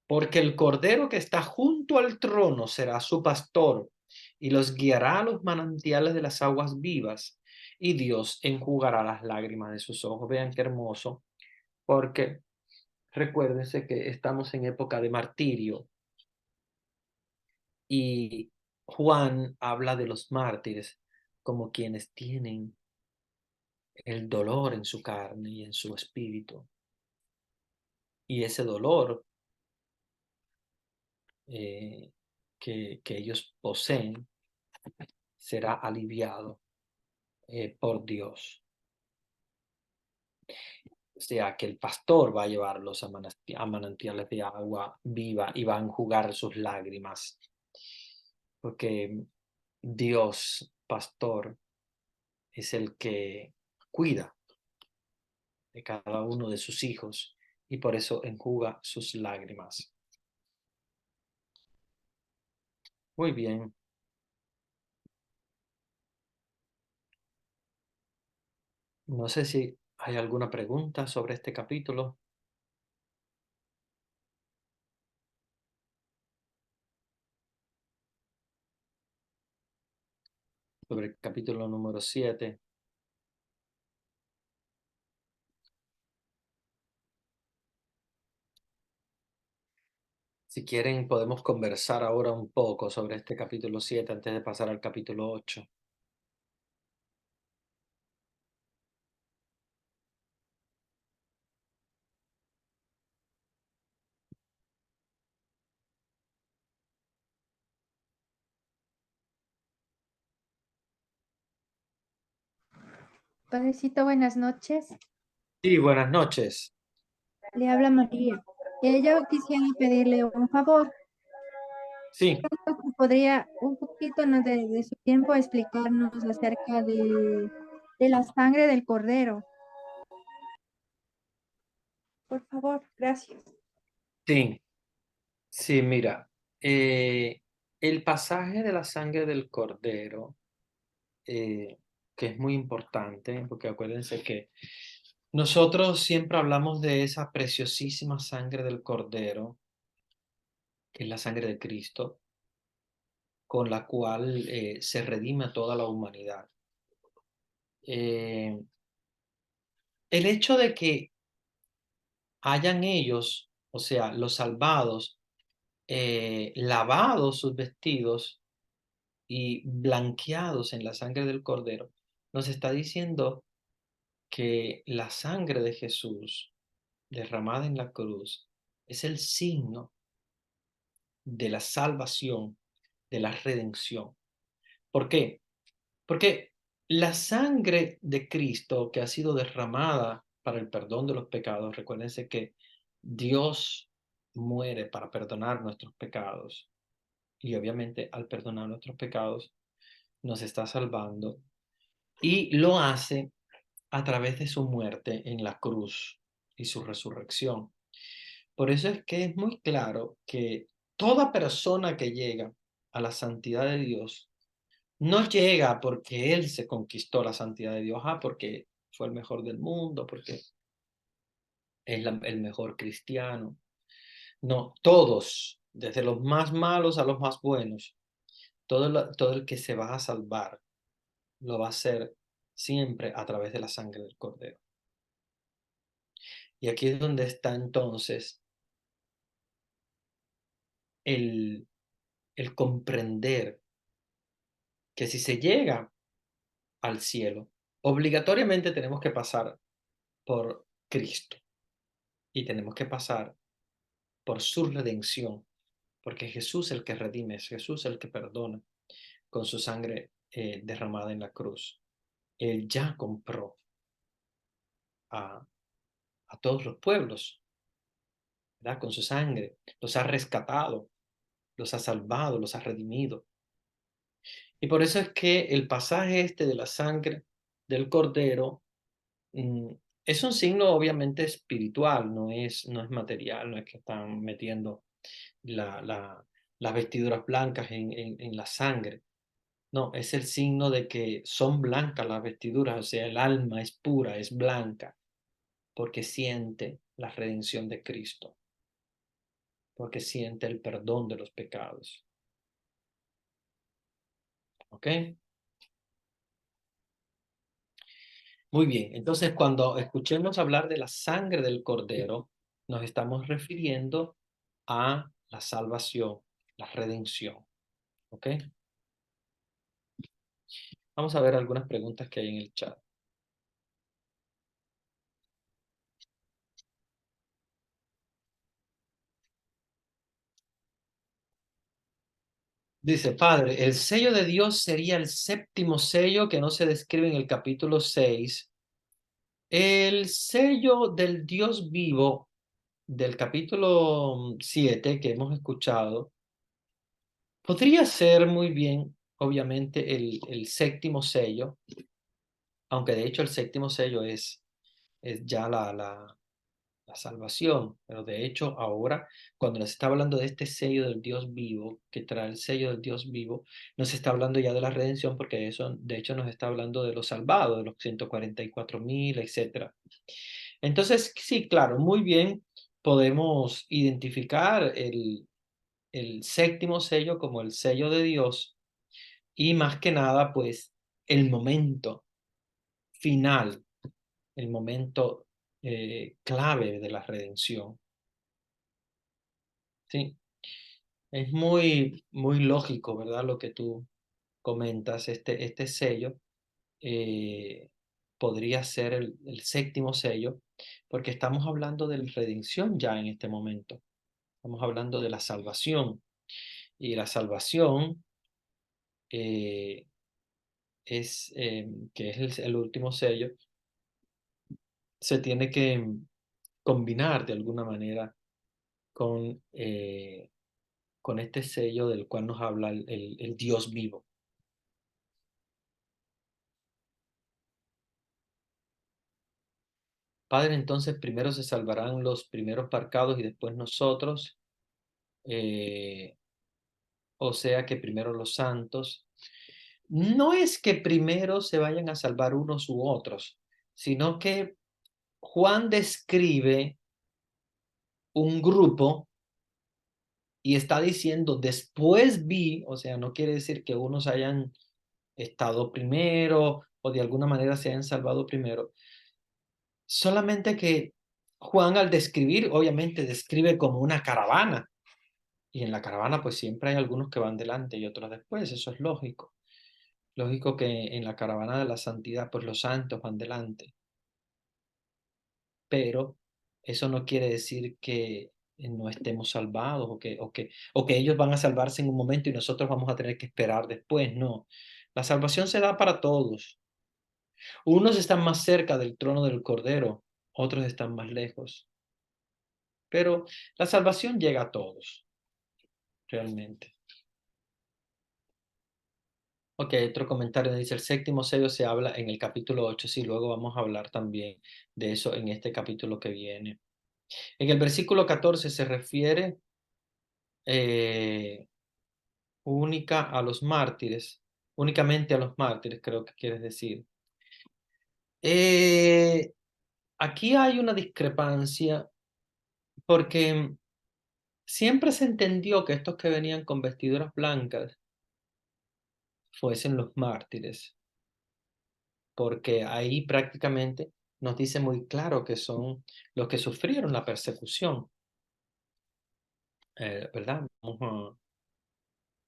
Porque el Cordero que está junto al trono será su pastor y los guiará a los manantiales de las aguas vivas, y Dios enjugará las lágrimas de sus ojos. Vean qué hermoso, porque recuérdense que estamos en época de martirio y Juan habla de los mártires como quienes tienen el dolor en su carne y en su espíritu. Y ese dolor que ellos poseen será aliviado por Dios. O sea, que el pastor va a llevarlos a manantiales de agua viva y va a enjugar sus lágrimas. Porque Dios, pastor, es el que cuida de cada uno de sus hijos y por eso enjuga sus lágrimas. Muy bien. No sé si hay alguna pregunta sobre este capítulo. Sobre el capítulo número 7. Si quieren, podemos conversar ahora un poco sobre este capítulo 7 antes de pasar al capítulo 8. Padrecito, buenas noches. Sí, buenas noches. Le habla María. Yo quisiera pedirle un favor. Sí, ¿Podría un poquito de su tiempo explicarnos acerca de la sangre del cordero? Por favor, gracias. sí, sí, mira. El pasaje de la sangre del cordero, que es muy importante, porque acuérdense que nosotros siempre hablamos de esa preciosísima sangre del cordero, que es la sangre de Cristo, con la cual se redime a toda la humanidad. Eh, el hecho de que hayan ellos, o sea, los salvados, lavado sus vestidos y blanqueados en la sangre del Cordero, nos está diciendo que la sangre de Jesús derramada en la cruz es el signo de la salvación, de la redención. ¿Por qué? Porque la sangre de Cristo que ha sido derramada para el perdón de los pecados, recuérdense que Dios muere para perdonar nuestros pecados. Y obviamente al perdonar nuestros pecados nos está salvando y lo hace a través de su muerte en la cruz y su resurrección. Por eso es que es muy claro que toda persona que llega a la santidad de Dios no llega porque él se conquistó la santidad de Dios, porque fue el mejor del mundo, porque es el mejor cristiano. No, todos, desde los más malos a los más buenos, todo el que se va a salvar lo va a hacer siempre a través de la sangre del Cordero. Y aquí es donde está entonces el, el comprender que si se llega al cielo, obligatoriamente tenemos que pasar por Cristo y tenemos que pasar por su redención, porque Jesús es el que redime, es Jesús el que perdona con su sangre derramada en la cruz. Él ya compró a, a todos los pueblos ¿verdad? Con su sangre. Los ha rescatado, los ha salvado, los ha redimido. Y por eso es que el pasaje este de la sangre del Cordero es un signo obviamente espiritual, no es material, no es que están metiendo las vestiduras blancas en la sangre. No, es el signo de que son blancas las vestiduras, o sea, el alma es pura, es blanca, porque siente la redención de Cristo, porque siente el perdón de los pecados. ¿Ok? Muy bien, entonces cuando escuchemos hablar de la sangre del Cordero, nos estamos refiriendo a la salvación, la redención. ¿Ok? Vamos a ver algunas preguntas que hay en el chat. Dice, Padre, el sello de Dios sería el séptimo sello que no se describe en el capítulo 6. El sello del Dios vivo del capítulo 7 que hemos escuchado podría ser muy bien, obviamente, el séptimo sello, aunque de hecho el séptimo sello es ya la salvación, pero de hecho ahora, cuando nos está hablando de este sello del Dios vivo, que trae el sello del Dios vivo, nos está hablando ya de la redención, porque eso, de hecho, nos está hablando de los salvados, de los 144,000, etc. Entonces, sí, claro, muy bien, podemos identificar el séptimo sello como el sello de Dios y más que nada, pues, el momento final, el momento clave de la redención. Sí, es muy, muy lógico, ¿verdad? Lo que tú comentas, este sello eh, podría ser el séptimo sello, porque estamos hablando de la redención ya en este momento. Estamos hablando de la salvación. Y la salvación eh, que es el último sello, se tiene que combinar de alguna manera con este sello del cual nos habla el Dios vivo. Padre, entonces primero se salvarán los primeros marcados y después nosotros, o sea que primero los santos. No es que primero se vayan a salvar unos u otros, sino que Juan describe un grupo y está diciendo después vi, o sea, no quiere decir que unos hayan estado primero o de alguna manera se hayan salvado primero, solamente que Juan al describir, obviamente describe como una caravana. Y en la caravana pues siempre hay algunos que van delante y otros después, eso es lógico. Lógico que en la caravana de la santidad pues los santos van delante, pero eso no quiere decir que no estemos salvados o que ellos van a salvarse en un momento y nosotros vamos a tener que esperar después, no. La salvación se da para todos. Unos están más cerca del trono del Cordero, otros están más lejos, pero la salvación llega a todos, realmente. Ok, otro comentario dice, el séptimo sello se habla en el capítulo 8, sí, luego vamos a hablar también de eso en este capítulo que viene. En el versículo 14 se refiere eh, únicamente a los mártires, creo que quieres decir. Aquí hay una discrepancia porque siempre se entendió que estos que venían con vestiduras blancas fuesen los mártires, porque ahí prácticamente nos dice muy claro que son los que sufrieron la persecución, ¿verdad?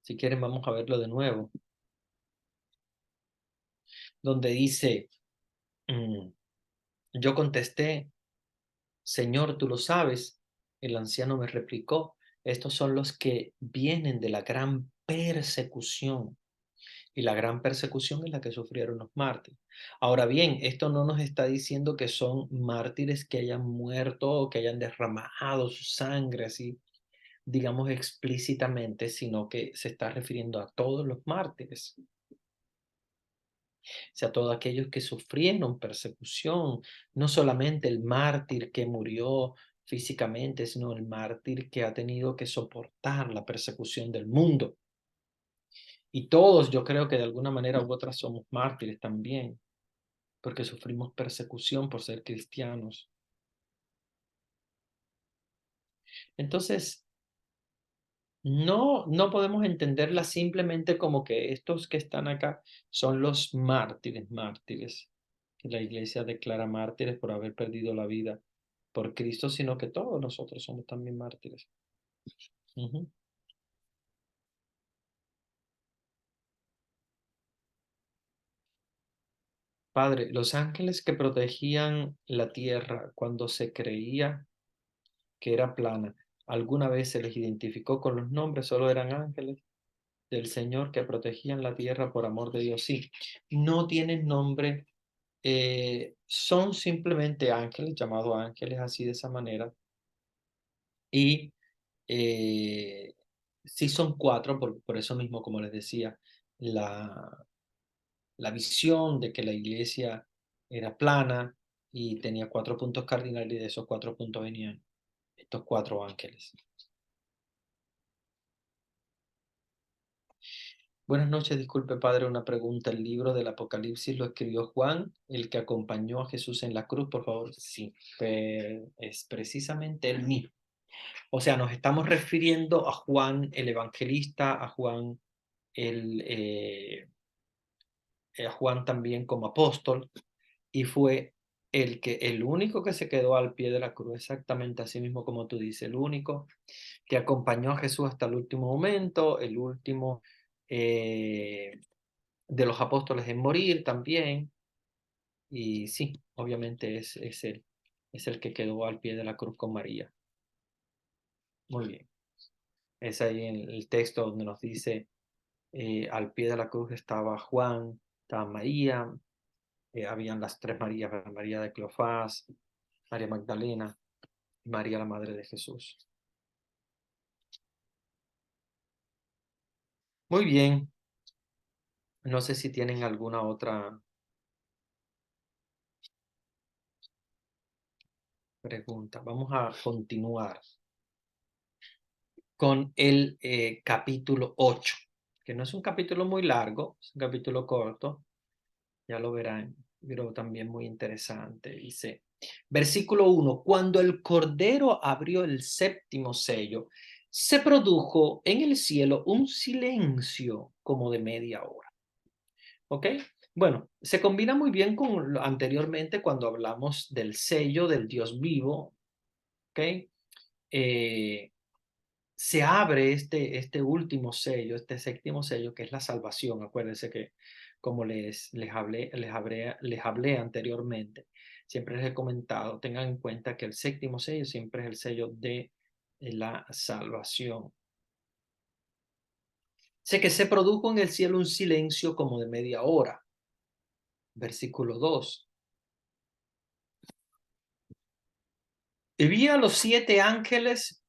Si quieren, vamos a verlo de nuevo, donde dice, yo contesté, Señor, tú lo sabes. El anciano me replicó, estos son los que vienen de la gran persecución Y la gran persecución es la que sufrieron los mártires. Ahora bien, esto no nos está diciendo que son mártires que hayan muerto o que hayan derramado su sangre así, digamos explícitamente, sino que se está refiriendo a todos los mártires. O sea, todos aquellos que sufrieron persecución, no solamente el mártir que murió físicamente, sino el mártir que ha tenido que soportar la persecución del mundo. Y todos, yo creo que de alguna manera u otra somos mártires también, porque sufrimos persecución por ser cristianos. Entonces, no podemos entenderla simplemente como que estos que están acá son los mártires, que la iglesia declara mártires por haber perdido la vida por Cristo, sino que todos nosotros somos también mártires. Ujú. Padre, los ángeles que protegían la tierra cuando se creía que era plana, ¿alguna vez se les identificó con los nombres? ¿Solo eran ángeles del Señor que protegían la tierra por amor de Dios? Sí, no tienen nombre, son simplemente ángeles, llamados ángeles así de esa manera. Y sí son cuatro, por eso mismo, como les decía, la visión de que la iglesia era plana y tenía 4 puntos cardinales, y de esos 4 puntos venían estos 4 ángeles. Buenas noches, disculpe padre, una pregunta. ¿El libro del Apocalipsis lo escribió Juan, el que acompañó a Jesús en la cruz, por favor? Sí, es precisamente el mismo. O sea, nos estamos refiriendo a Juan el evangelista, a Juan a Juan también como apóstol, y fue el único que se quedó al pie de la cruz, exactamente así mismo como tú dices, el único que acompañó a Jesús hasta el último momento, el último de los apóstoles en morir también, y sí, obviamente es el que quedó al pie de la cruz con María. Muy bien. Es ahí en el texto donde nos dice, al pie de la cruz estaba Juan, estaba María, habían las 3 Marías, María de Cleofás, María Magdalena y María la Madre de Jesús. Muy bien. No sé si tienen alguna otra pregunta. Vamos a continuar con el capítulo 8, que no es un capítulo muy largo, es un capítulo corto, ya lo verán, pero también muy interesante. Dice, versículo 1, cuando el Cordero abrió el 7º sello, se produjo en el cielo un silencio como de media hora. ¿Ok? Bueno, se combina muy bien con lo anteriormente cuando hablamos del sello del Dios vivo. ¿Ok? Se abre este último sello, este 7º sello, que es la salvación. Acuérdense que como les hablé anteriormente, siempre les he comentado, tengan en cuenta que el 7º sello siempre es el sello de la salvación. Sé que se produjo en el cielo un silencio como de media hora. Versículo 2. Y vi a los 7 ángeles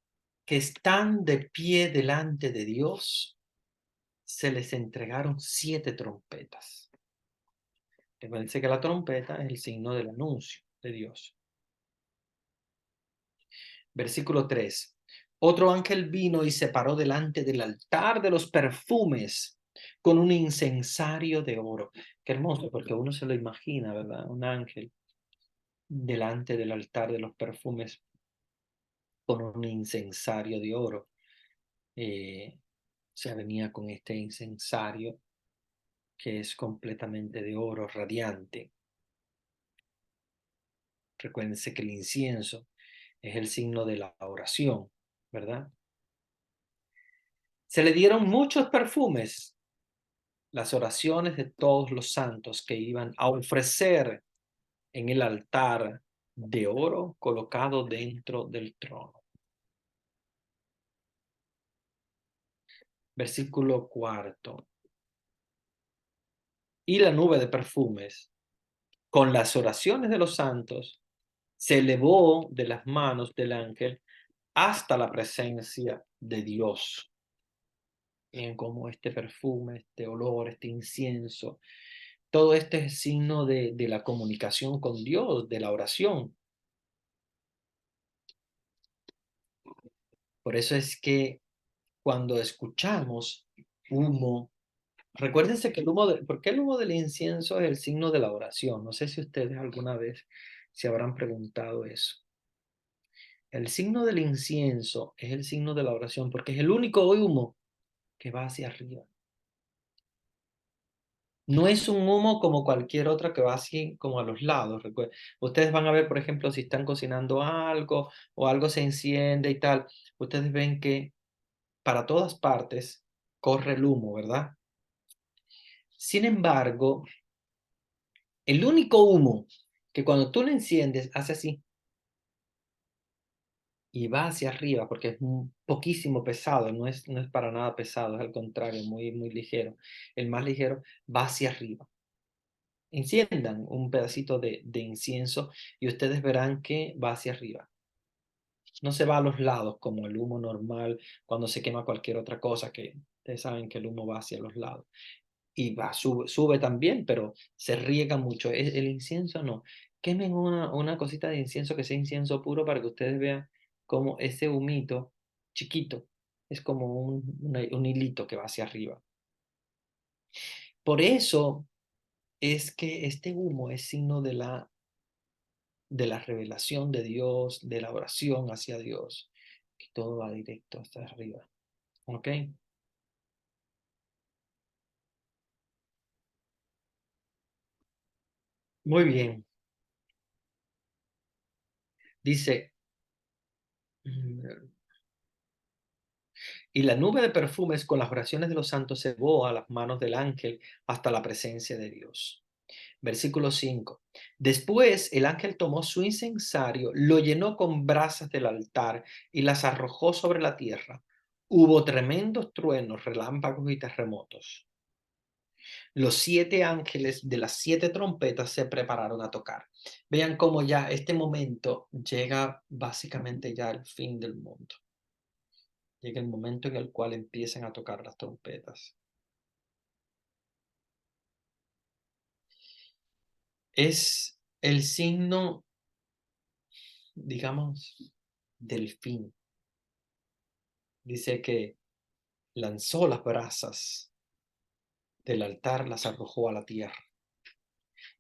que están de pie delante de Dios. Se les entregaron 7 trompetas. Recuerden que la trompeta es el signo del anuncio de Dios. Versículo 3. Otro ángel vino y se paró delante del altar de los perfumes con un incensario de oro. Qué hermoso, porque uno se lo imagina, ¿verdad? Un ángel delante del altar de los perfumes con un incensario de oro. Se venía con este incensario que es completamente de oro radiante. Recuérdense que el incienso es el signo de la oración, ¿verdad? Se le dieron muchos perfumes, las oraciones de todos los santos que iban a ofrecer en el altar de oro colocado dentro del trono. Versículo 4. y la nube de perfumes, con las oraciones de los santos, se elevó de las manos del ángel hasta la presencia de Dios. Bien, como este perfume, este olor, este incienso, todo este es signo de la comunicación con Dios, de la oración. Por eso es que cuando escuchamos humo, recuérdense que ¿por qué el humo del incienso es el signo de la oración? No sé si ustedes alguna vez se habrán preguntado eso. El signo del incienso es el signo de la oración porque es el único humo que va hacia arriba. No es un humo como cualquier otro que va así como a los lados. Ustedes van a ver, por ejemplo, si están cocinando algo o algo se enciende y tal, ustedes ven que para todas partes corre el humo, ¿verdad? Sin embargo, el único humo que cuando tú lo enciendes hace así y va hacia arriba porque es poquísimo pesado, no es para nada pesado, es al contrario, muy, muy ligero. El más ligero va hacia arriba. Enciendan un pedacito de incienso y ustedes verán que va hacia arriba. No se va a los lados como el humo normal cuando se quema cualquier otra cosa, que ustedes saben que el humo va hacia los lados. Y sube también, pero se riega mucho. El incienso no. Quemen una cosita de incienso que sea incienso puro para que ustedes vean cómo ese humito chiquito es como un hilito que va hacia arriba. Por eso es que este humo es signo de la revelación de Dios, de la oración hacia Dios, que todo va directo hasta arriba. ¿Ok? Muy bien. Dice, y la nube de perfumes con las oraciones de los santos se llevó a las manos del ángel hasta la presencia de Dios. Versículo 5. Después el ángel tomó su incensario, lo llenó con brasas del altar y las arrojó sobre la tierra. Hubo tremendos truenos, relámpagos y terremotos. Los 7 ángeles de las 7 trompetas se prepararon a tocar. Vean cómo ya este momento llega básicamente ya al fin del mundo. Llega el momento en el cual empiezan a tocar las trompetas. Es el signo, digamos, del fin. Dice que lanzó las brasas del altar, las arrojó a la tierra.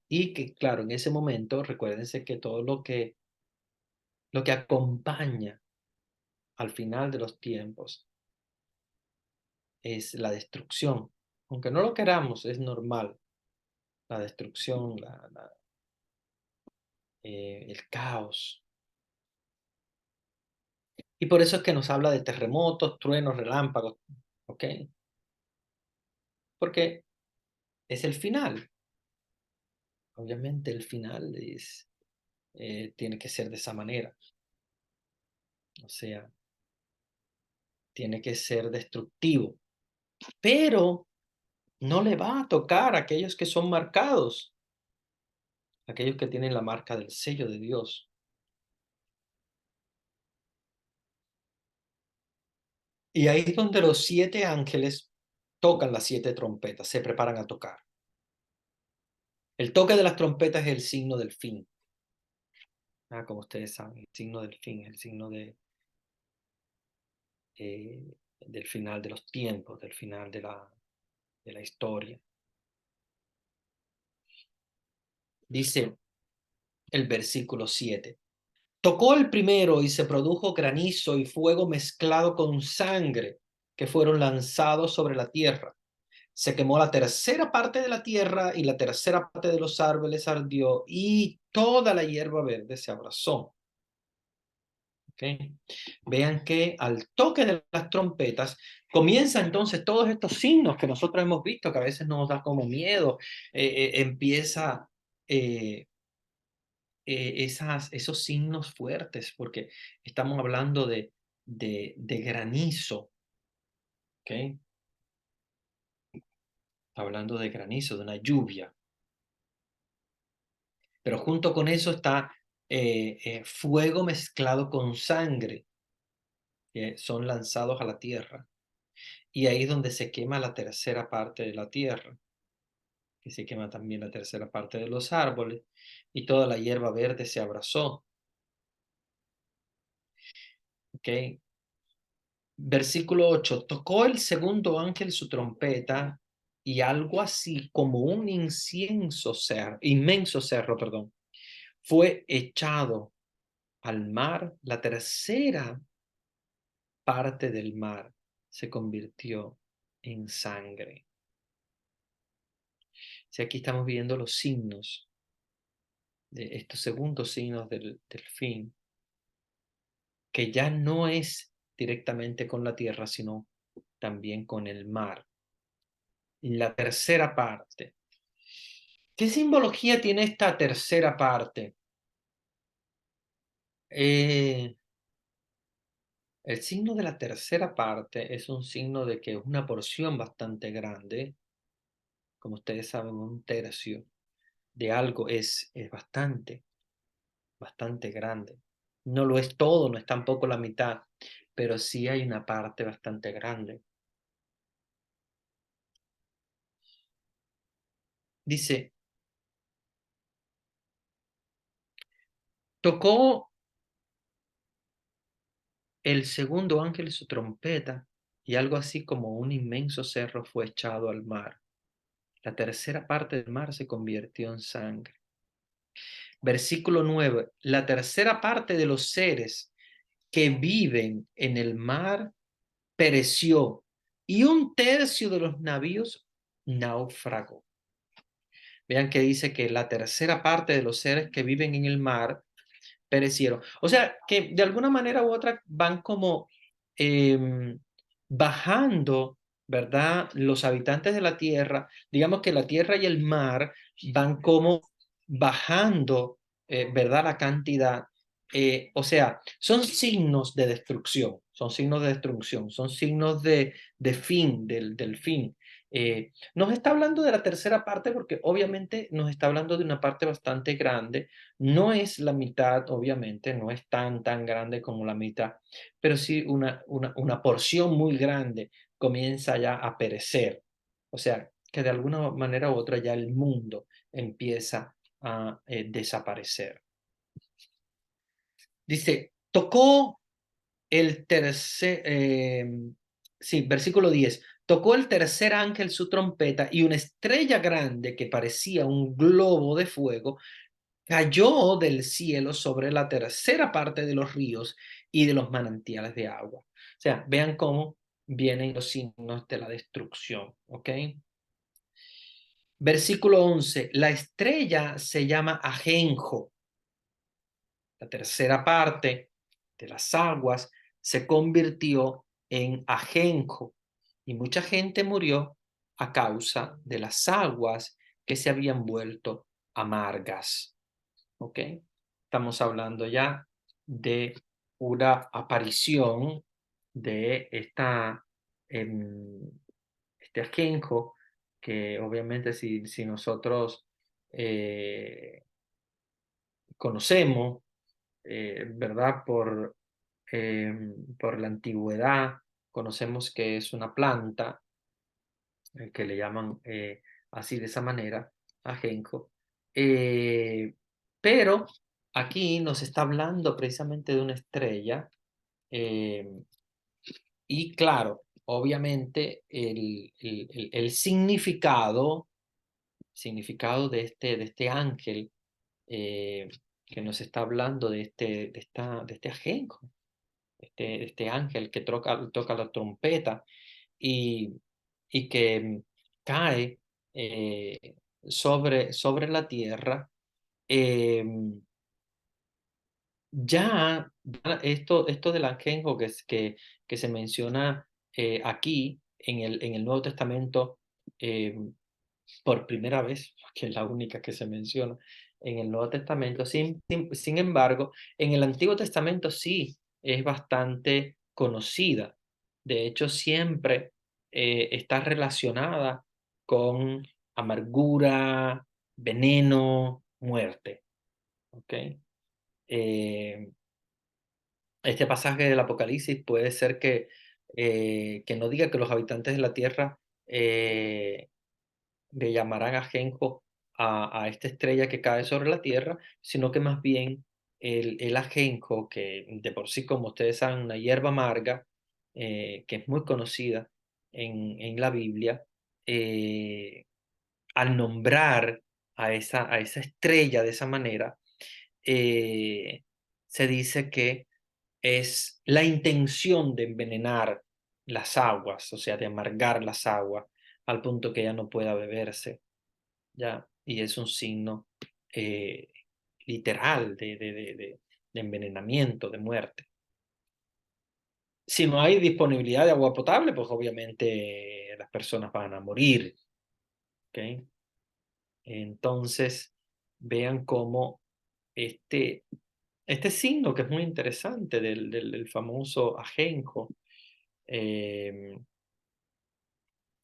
Y que, claro, en ese momento, recuérdense que todo lo que acompaña al final de los tiempos es la destrucción. Aunque no lo queramos, es normal. La destrucción, el caos. Y por eso es que nos habla de terremotos, truenos, relámpagos. ¿Ok? Porque es el final. Obviamente el final tiene que ser de esa manera. O sea, tiene que ser destructivo. Pero no le va a tocar a aquellos que son marcados, aquellos que tienen la marca del sello de Dios. Y ahí es donde los 7 ángeles tocan las 7 trompetas, se preparan a tocar. El toque de las trompetas es el signo del fin. Como ustedes saben, el signo del fin, el signo del final de los tiempos, del final de la historia. Dice el versículo 7. Tocó el primero y se produjo granizo y fuego mezclado con sangre que fueron lanzados sobre la tierra. Se quemó la tercera parte de la tierra y la tercera parte de los árboles ardió y toda la hierba verde se abrazó. ¿Okay? Vean que al toque de las trompetas comienzan entonces todos estos signos que nosotros hemos visto, que a veces nos da como miedo. Empieza esos signos fuertes, porque estamos hablando de granizo. ¿Okay? hablando de granizo, de una lluvia. Pero junto con eso está fuego mezclado con sangre, que son lanzados a la tierra. Y ahí es donde se quema la tercera parte de la tierra, que se quema también la tercera parte de los árboles, y toda la hierba verde se abrazó. ¿Ok? Versículo 8, tocó el segundo ángel su trompeta y algo así como un inmenso cerro, perdón, fue echado al mar. La tercera parte del mar se convirtió en sangre. Si aquí estamos viendo los signos, de estos segundos signos del fin, que ya no es directamente con la tierra, sino también con el mar. Y la tercera parte. ¿Qué simbología tiene esta tercera parte? El signo de la tercera parte es un signo de que una porción bastante grande, como ustedes saben, un tercio de algo es bastante grande. No lo es todo, no es tampoco la mitad, pero sí hay una parte bastante grande. Dice, tocó el segundo ángel su trompeta y algo así como un inmenso cerro fue echado al mar. La tercera parte del mar se convirtió en sangre. Versículo 9. La tercera parte de los seres que viven en el mar pereció y un tercio de los navíos naufragó. Vean que dice que la tercera parte de los seres que viven en el mar perecieron. O sea, que de alguna manera u otra van como bajando, ¿verdad? Los habitantes de la tierra, digamos que la tierra y el mar van como bajando, ¿verdad? La cantidad. O sea, son signos de destrucción, son signos de destrucción, son signos de fin, del fin. Nos está hablando de la tercera parte porque obviamente nos está hablando de una parte bastante grande. No es la mitad, obviamente, no es tan grande como la mitad, pero sí una porción muy grande comienza ya a perecer. O sea, que de alguna manera u otra ya el mundo empieza a desaparecer. Dice, tocó el tercer, sí, versículo 10. Tocó el tercer ángel su trompeta y una estrella grande que parecía un globo de fuego cayó del cielo sobre la tercera parte de los ríos y de los manantiales de agua. O sea, vean cómo vienen los signos de la destrucción, ¿ok? Versículo 11. La estrella se llama Ajenjo. La tercera parte de las aguas se convirtió en ajenjo y mucha gente murió a causa de las aguas que se habían vuelto amargas. ¿Ok? Estamos hablando ya de una aparición de este ajenjo que obviamente si nosotros conocemos, ¿verdad? Por la antigüedad, conocemos que es una planta que le llaman así de esa manera, ajenjo. Pero aquí nos está hablando precisamente de una estrella y claro, obviamente el significado de este ángel que nos está hablando de este ajenjo, este ángel que toca la trompeta y, y que cae sobre la tierra. eh, esto del ajenjo que se menciona aquí en el Nuevo Testamento eh, por primera vez, que es la única que se menciona en el Nuevo Testamento. Sin embargo, en el Antiguo Testamento sí es bastante conocida. De hecho, siempre está relacionada con amargura, veneno, muerte. ¿Ok? Este pasaje del Apocalipsis puede ser que no diga que los habitantes de la tierra le llamarán ajenjo a esta estrella que cae sobre la tierra, sino que más bien el ajenjo, que de por sí, como ustedes saben, una hierba amarga, que es muy conocida en la Biblia, al nombrar a esa estrella de esa manera, se dice que es la intención de envenenar las aguas, o sea, de amargar las aguas al punto que ya no pueda beberse, ¿ya? Y es un signo eh, literal de envenenamiento, de muerte. Si no hay disponibilidad de agua potable, pues obviamente las personas van a morir, ¿ok? Entonces, vean cómo este, este signo, que es muy interesante, del famoso ajenjo, eh,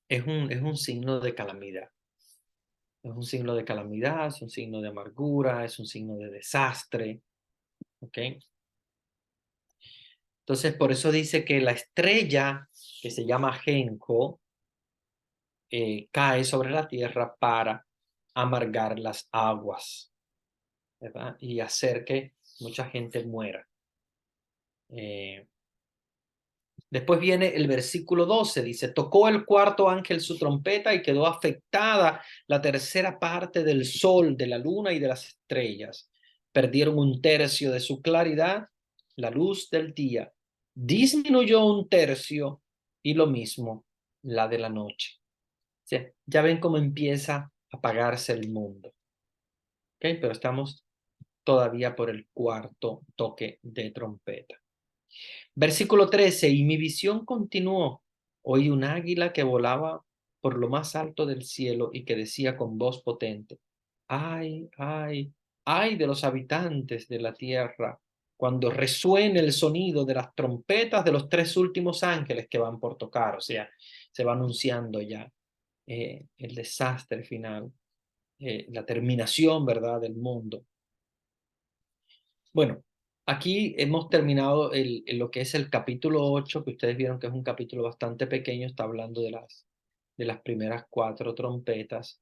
es un signo de calamidad. Es un signo de calamidad, es un signo de amargura, es un signo de desastre. ¿Ok? Entonces, por eso dice que la estrella que se llama ajenjo cae sobre la tierra para amargar las aguas, ¿verdad? Y hacer que mucha gente muera. Después viene el versículo 12, dice, tocó el cuarto ángel su trompeta y quedó afectada la tercera parte del sol, de la luna y de las estrellas. Perdieron un tercio de su claridad, la luz del día. Disminuyó un tercio y lo mismo la de la noche. O sea, ya ven cómo empieza a apagarse el mundo. ¿Ok? Pero estamos todavía por el cuarto toque de trompeta. Versículo 13, y mi visión continuó. Oí un águila que volaba por lo más alto del cielo y que decía con voz potente, ay, ay, ay de los habitantes de la tierra, cuando resuene el sonido de las trompetas de los tres últimos ángeles que van por tocar. O sea, se va anunciando ya el desastre final, la terminación, ¿verdad?, del mundo. Bueno, aquí hemos terminado lo que es el capítulo 8, que ustedes vieron que es un capítulo bastante pequeño, está hablando de las primeras 4 trompetas.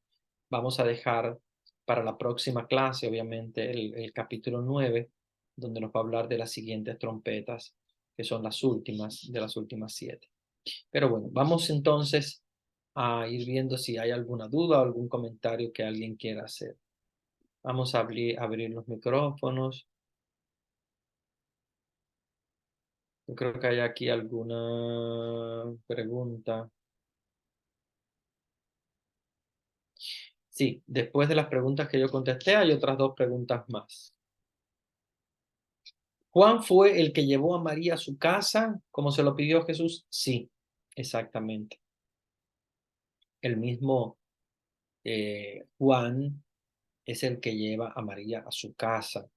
Vamos a dejar para la próxima clase, obviamente, el capítulo 9, donde nos va a hablar de las siguientes trompetas, que son las últimas, de las últimas 7. Pero bueno, vamos entonces a ir viendo si hay alguna duda o algún comentario que alguien quiera hacer. Vamos a abrir los micrófonos. Yo creo que hay aquí alguna pregunta. Sí, después de las preguntas que yo contesté, hay otras 2 preguntas más. ¿Juan fue el que llevó a María a su casa como se lo pidió Jesús? Sí, exactamente. El mismo Juan es el que lleva a María a su casa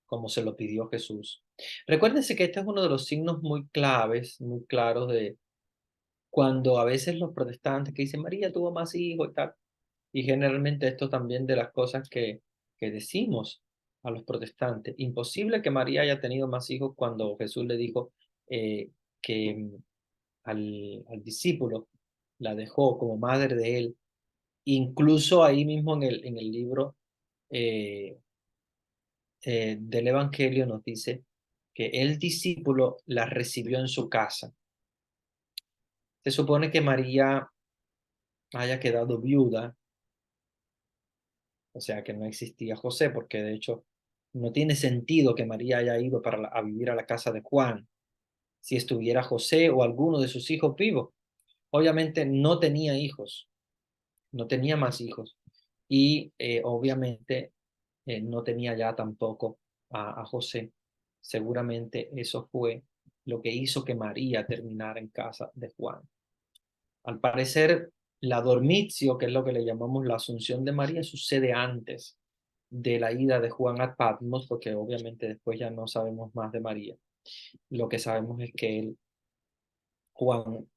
como se lo pidió Jesús. Recuérdense que este es uno de los signos muy claves, muy claros de cuando a veces los protestantes que dicen María tuvo más hijos y tal. Y generalmente esto también de las cosas que decimos a los protestantes. Imposible que María haya tenido más hijos cuando Jesús le dijo que al discípulo la dejó como madre de él. Incluso ahí mismo en el libro del Evangelio nos dice que el discípulo la recibió en su casa. Se supone que María haya quedado viuda, o sea que no existía José, porque de hecho no tiene sentido que María haya ido a vivir a la casa de Juan si estuviera José o alguno de sus hijos vivos. Obviamente no tenía hijos, no tenía más hijos y obviamente no tenía ya tampoco a José. Seguramente eso fue lo que hizo que María terminara en casa de Juan. Al parecer, la dormitio, que es lo que le llamamos la asunción de María, sucede antes de la ida de Juan a Patmos, porque obviamente después ya no sabemos más de María. Lo que sabemos es que Juan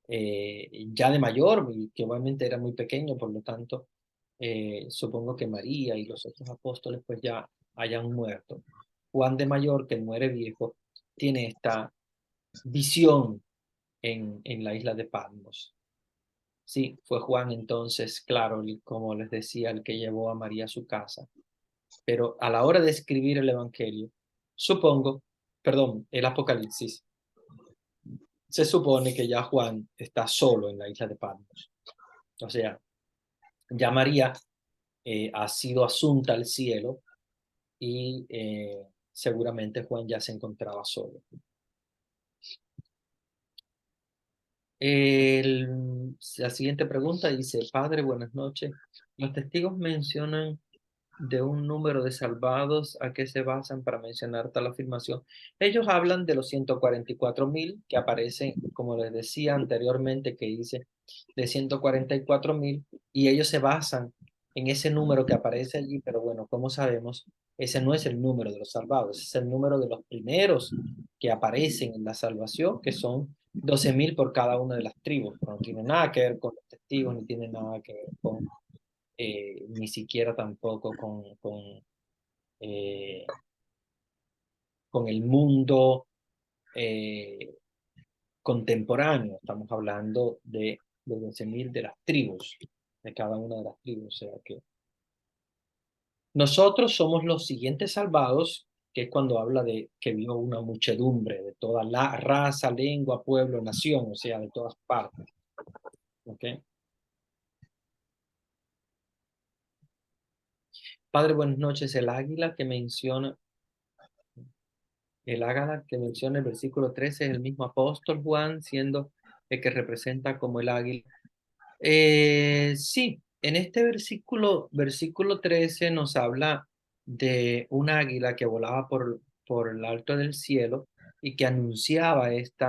ya de mayor, y que obviamente era muy pequeño, por lo tanto, supongo que María y los otros apóstoles pues ya hayan muerto. Juan de mayor, que muere viejo, tiene esta visión en la isla de Patmos. Sí, fue Juan entonces, claro, como les decía, el que llevó a María a su casa. Pero a la hora de escribir el Evangelio, supongo, perdón, el Apocalipsis, se supone que ya Juan está solo en la isla de Patmos. O sea, ya María ha sido asunta al cielo y seguramente Juan ya se encontraba solo. La siguiente pregunta dice, Padre, buenas noches. Los testigos mencionan de un número de salvados. ¿A qué se basan para mencionar tal afirmación? Ellos hablan de los 144.000 que aparecen, como les decía anteriormente, que dice de 144.000, y ellos se basan en ese número que aparece allí, pero bueno, como sabemos, ese no es el número de los salvados, es el número de los primeros que aparecen en la salvación, que son 12.000 por cada una de las tribus, pero no tiene nada que ver con los testigos, ni tiene nada que ver con ni siquiera tampoco eh, con el mundo eh, contemporáneo. Estamos hablando de los 12.000 de las tribus, de cada una de las tribus. O sea que nosotros somos los siguientes salvados, que es cuando habla de que vio una muchedumbre de toda la raza, lengua, pueblo, nación, o sea, de todas partes. ¿Ok? Padre, buenas noches. El águila que menciona el versículo 13 es el mismo apóstol Juan, siendo el que representa como el águila. Sí, en este versículo 13 nos habla de un águila que volaba por el alto del cielo y que anunciaba este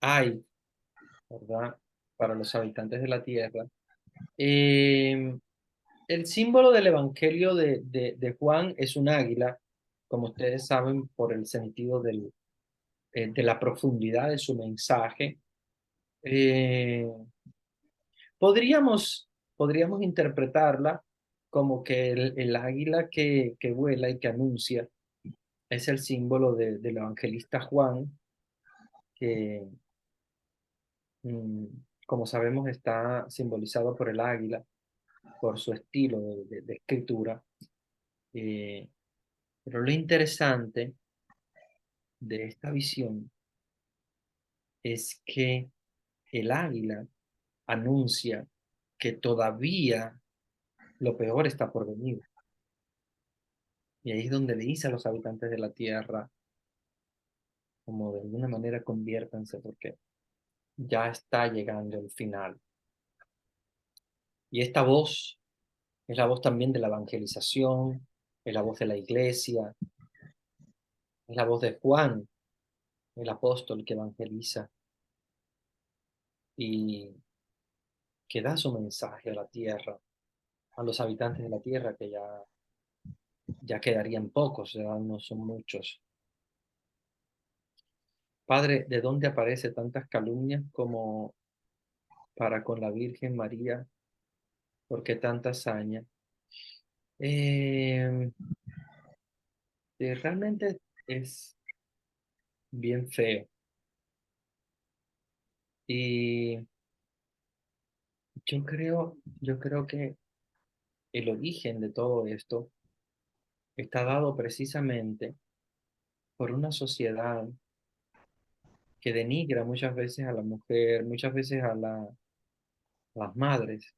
ay, ¿verdad? Para los habitantes de la tierra. El símbolo del Evangelio de Juan es un águila, como ustedes saben, por el sentido de la profundidad de su mensaje. Eh, podríamos interpretarla como que el águila que vuela y que anuncia es el símbolo del evangelista Juan, que, mm, como sabemos, está simbolizado por el águila, por su estilo de escritura. Eh, pero lo interesante de esta visión es que el águila anuncia que todavía lo peor está por venir. Y ahí es donde le dice a los habitantes de la tierra, como de alguna manera conviértanse, porque ya está llegando el final. Y esta voz es la voz también de la evangelización, es la voz de la iglesia, es la voz de Juan, el apóstol que evangeliza y que da su mensaje a la tierra, a los habitantes de la tierra, que ya quedarían pocos, ya no son muchos. Padre, ¿de dónde aparece tantas calumnias como para con la Virgen María? ¿Por qué tanta hazaña? Eh, realmente es bien feo. Y yo creo que el origen de todo esto está dado precisamente por una sociedad que denigra muchas veces a la mujer, muchas veces a las madres.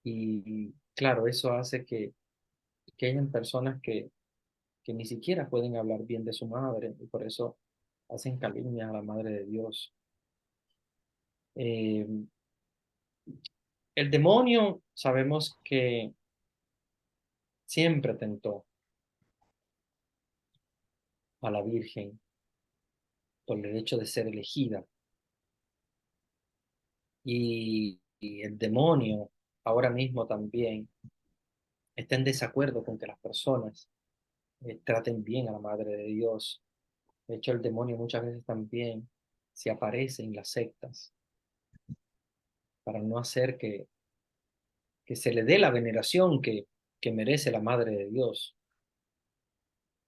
Y claro, eso hace que hayan personas que ni siquiera pueden hablar bien de su madre y por eso hacen calumnias a la Madre de Dios. Eh, el demonio sabemos que siempre tentó a la Virgen por el hecho de ser elegida. Y el demonio ahora mismo también está en desacuerdo con que las personas traten bien a la Madre de Dios. De hecho, el demonio muchas veces también se aparece en las sectas para no hacer que se le dé la veneración que merece la Madre de Dios,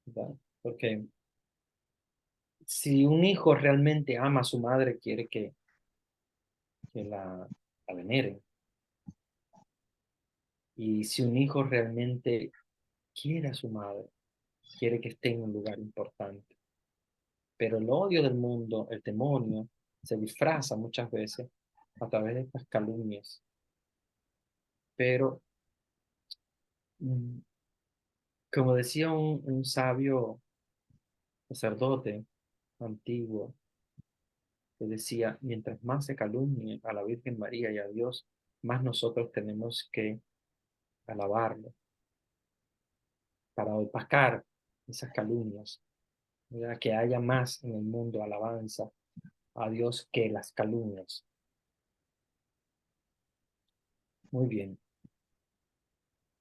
¿verdad? Porque si un hijo realmente ama a su madre, quiere que la venere. Y si un hijo realmente quiere a su madre, quiere que esté en un lugar importante. Pero el odio del mundo, el demonio, se disfraza muchas veces a través de estas calumnias. Pero, mm, como decía un sabio sacerdote antiguo, que decía, mientras más se calumnie a la Virgen María y a Dios, más nosotros tenemos que alabarlo para opacar esas calumnias, ¿verdad? Que haya más en el mundo alabanza a Dios que las calumnias. Muy bien.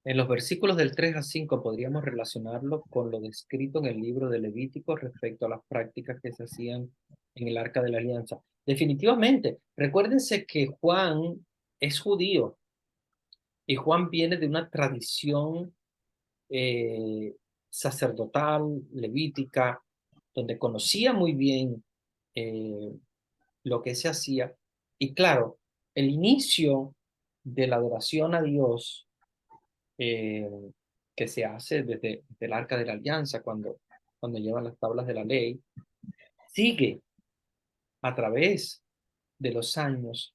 En los versículos del 3 a 5 podríamos relacionarlo con lo descrito en el libro de Levítico respecto a las prácticas que se hacían en el Arca de la Alianza. Definitivamente, recuérdense que Juan es judío y Juan viene de una tradición eh, sacerdotal, levítica, donde conocía muy bien eh, lo que se hacía. Y claro, el inicio de la adoración a Dios eh, que se hace desde el Arca de la Alianza, cuando llevan las tablas de la ley, sigue a través de los años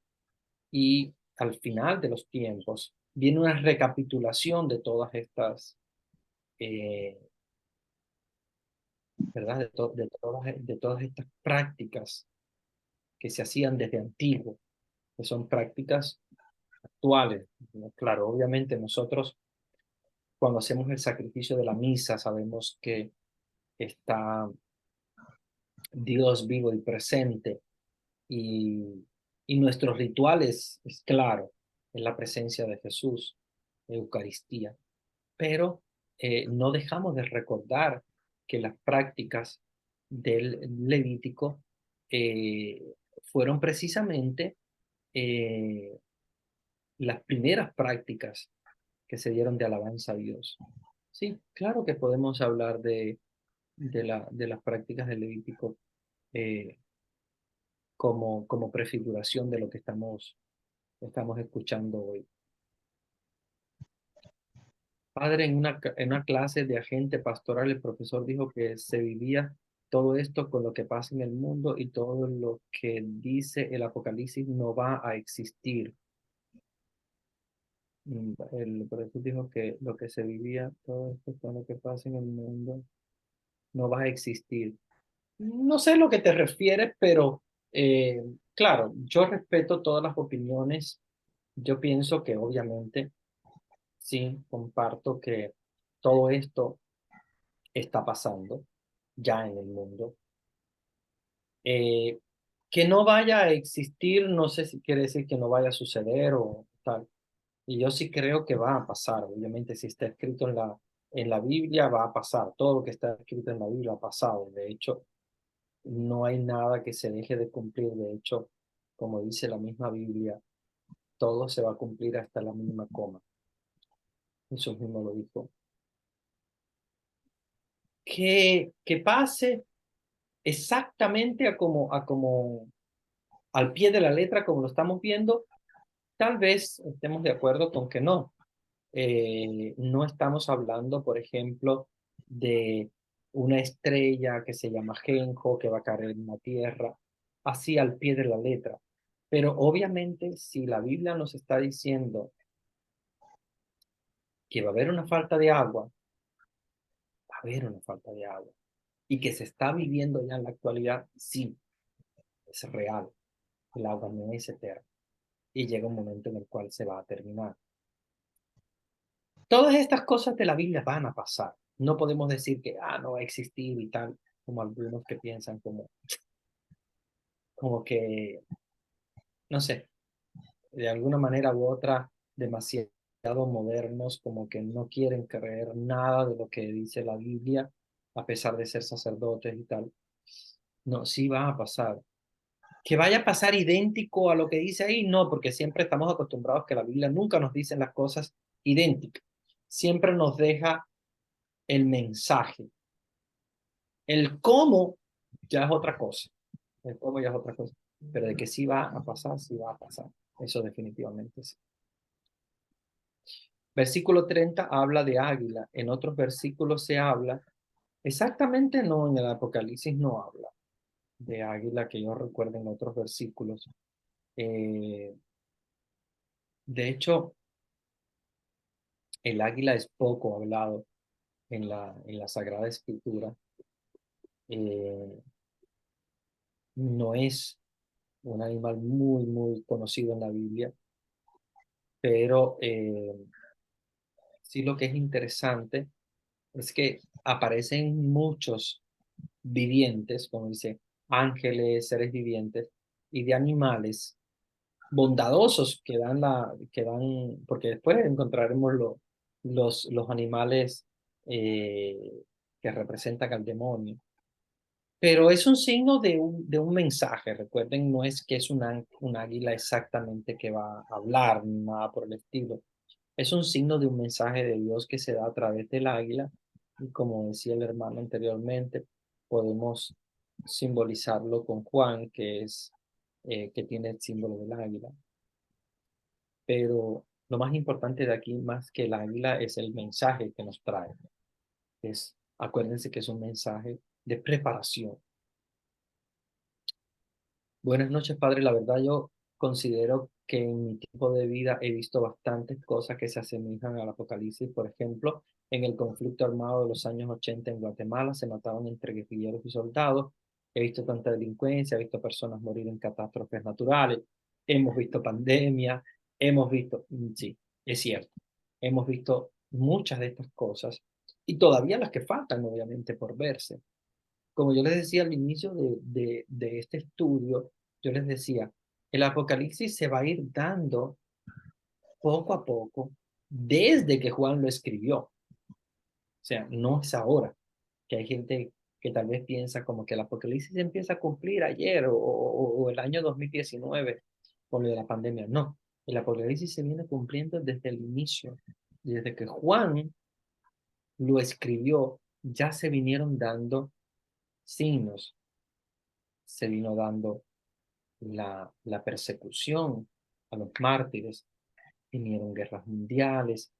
y al final de los tiempos viene una recapitulación de todas estas, eh, ¿verdad? De todas estas prácticas que se hacían desde antiguo, que son prácticas actuales, ¿no? Claro, obviamente nosotros cuando hacemos el sacrificio de la misa sabemos que está Dios vivo y presente y nuestros rituales es claro, en la presencia de Jesús, Eucaristía, pero no dejamos de recordar que las prácticas del Levítico eh, fueron precisamente eh, las primeras prácticas que se dieron de alabanza a Dios. Sí, claro que podemos hablar de las prácticas del Levítico eh, como prefiguración de lo que estamos escuchando hoy. Padre, en una clase de agente pastoral, el profesor dijo que se vivía todo esto con lo que pasa en el mundo y todo lo que dice el Apocalipsis no va a existir. El profesor dijo que lo que se vivía, todo esto con lo que pasa en el mundo, no va a existir. No sé a lo que te refieres, pero claro, yo respeto todas las opiniones. Yo pienso que obviamente sí, comparto que todo esto está pasando ya en el mundo. Eh, que no vaya a existir, no sé si quiere decir que no vaya a suceder o tal. Y yo sí creo que va a pasar. Obviamente, si está escrito en la Biblia, va a pasar. Todo lo que está escrito en la Biblia ha pasado. De hecho, no hay nada que se deje de cumplir. De hecho, como dice la misma Biblia, todo se va a cumplir hasta la mínima coma. Jesús mismo lo dijo. Que pase exactamente a como al pie de la letra, como lo estamos viendo, tal vez estemos de acuerdo con que no. No estamos hablando, por ejemplo, de una estrella que se llama Genjo, que va a caer en la Tierra, así al pie de la letra. Pero obviamente, si la Biblia nos está diciendo que va a haber una falta de agua, va a haber una falta de agua. Y que se está viviendo ya en la actualidad, sí, es real. El agua no es eterna. Y llega un momento en el cual se va a terminar. Todas estas cosas de la Biblia van a pasar. No podemos decir que, no va a existir y tal, como algunos que piensan como que, no sé, de alguna manera u otra, demasiado modernos, como que no quieren creer nada de lo que dice la Biblia, a pesar de ser sacerdotes y tal. No, sí va a pasar. Que vaya a pasar idéntico a lo que dice ahí, no, porque siempre estamos acostumbrados que la Biblia nunca nos dice las cosas idénticas. Siempre nos deja el mensaje. El cómo ya es otra cosa. El cómo ya es otra cosa. Pero de que sí va a pasar, sí va a pasar. Eso definitivamente sí. Versículo 30 habla de águila. En otros versículos se habla, exactamente no, en el Apocalipsis no habla de águila, que yo recuerdo en otros versículos. De hecho, el águila es poco hablado en la Sagrada Escritura. Eh, no es un animal muy, muy conocido en la Biblia, pero sí lo que es interesante es que aparecen muchos vivientes, como dice, ángeles, seres vivientes, y de animales bondadosos porque después encontraremos los animales que representan al demonio. Pero es un signo de un mensaje. Recuerden, no es que es un águila exactamente que va a hablar, ni nada por el estilo. Es un signo de un mensaje de Dios que se da a través del águila. Y como decía el hermano anteriormente, podemos simbolizarlo con Juan, que tiene el símbolo del águila. Pero lo más importante de aquí, más que el águila, es el mensaje que nos trae. Acuérdense que es un mensaje de preparación. Buenas noches, padre. La verdad, yo considero que en mi tiempo de vida he visto bastantes cosas que se asemejan al Apocalipsis. Por ejemplo, en el conflicto armado de los años 80 en Guatemala se mataban entre guerrilleros y soldados. He visto tanta delincuencia, he visto personas morir en catástrofes naturales, hemos visto pandemia, hemos visto, sí, es cierto, hemos visto muchas de estas cosas y todavía las que faltan, obviamente, por verse. Como yo les decía al inicio de este estudio, yo les decía, el Apocalipsis se va a ir dando poco a poco desde que Juan lo escribió. O sea, no es ahora, que hay gente que tal vez piensa como que el Apocalipsis se empieza a cumplir ayer o el año 2019 con lo de la pandemia. No, el Apocalipsis se viene cumpliendo desde el inicio, desde que Juan lo escribió, ya se vinieron dando signos, se vino dando la persecución a los mártires, vinieron guerras mundiales,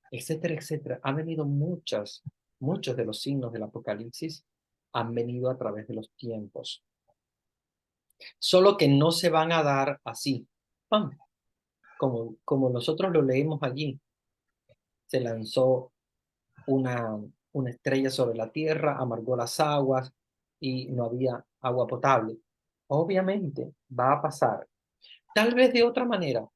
etcétera, etcétera. Han venido muchos de los signos del Apocalipsis han venido a través de los tiempos. Solo que no se van a dar así, ¡pam! Como nosotros lo leemos allí. Se lanzó una estrella sobre la tierra, amargó las aguas y no había agua potable. Obviamente va a pasar, tal vez de otra manera.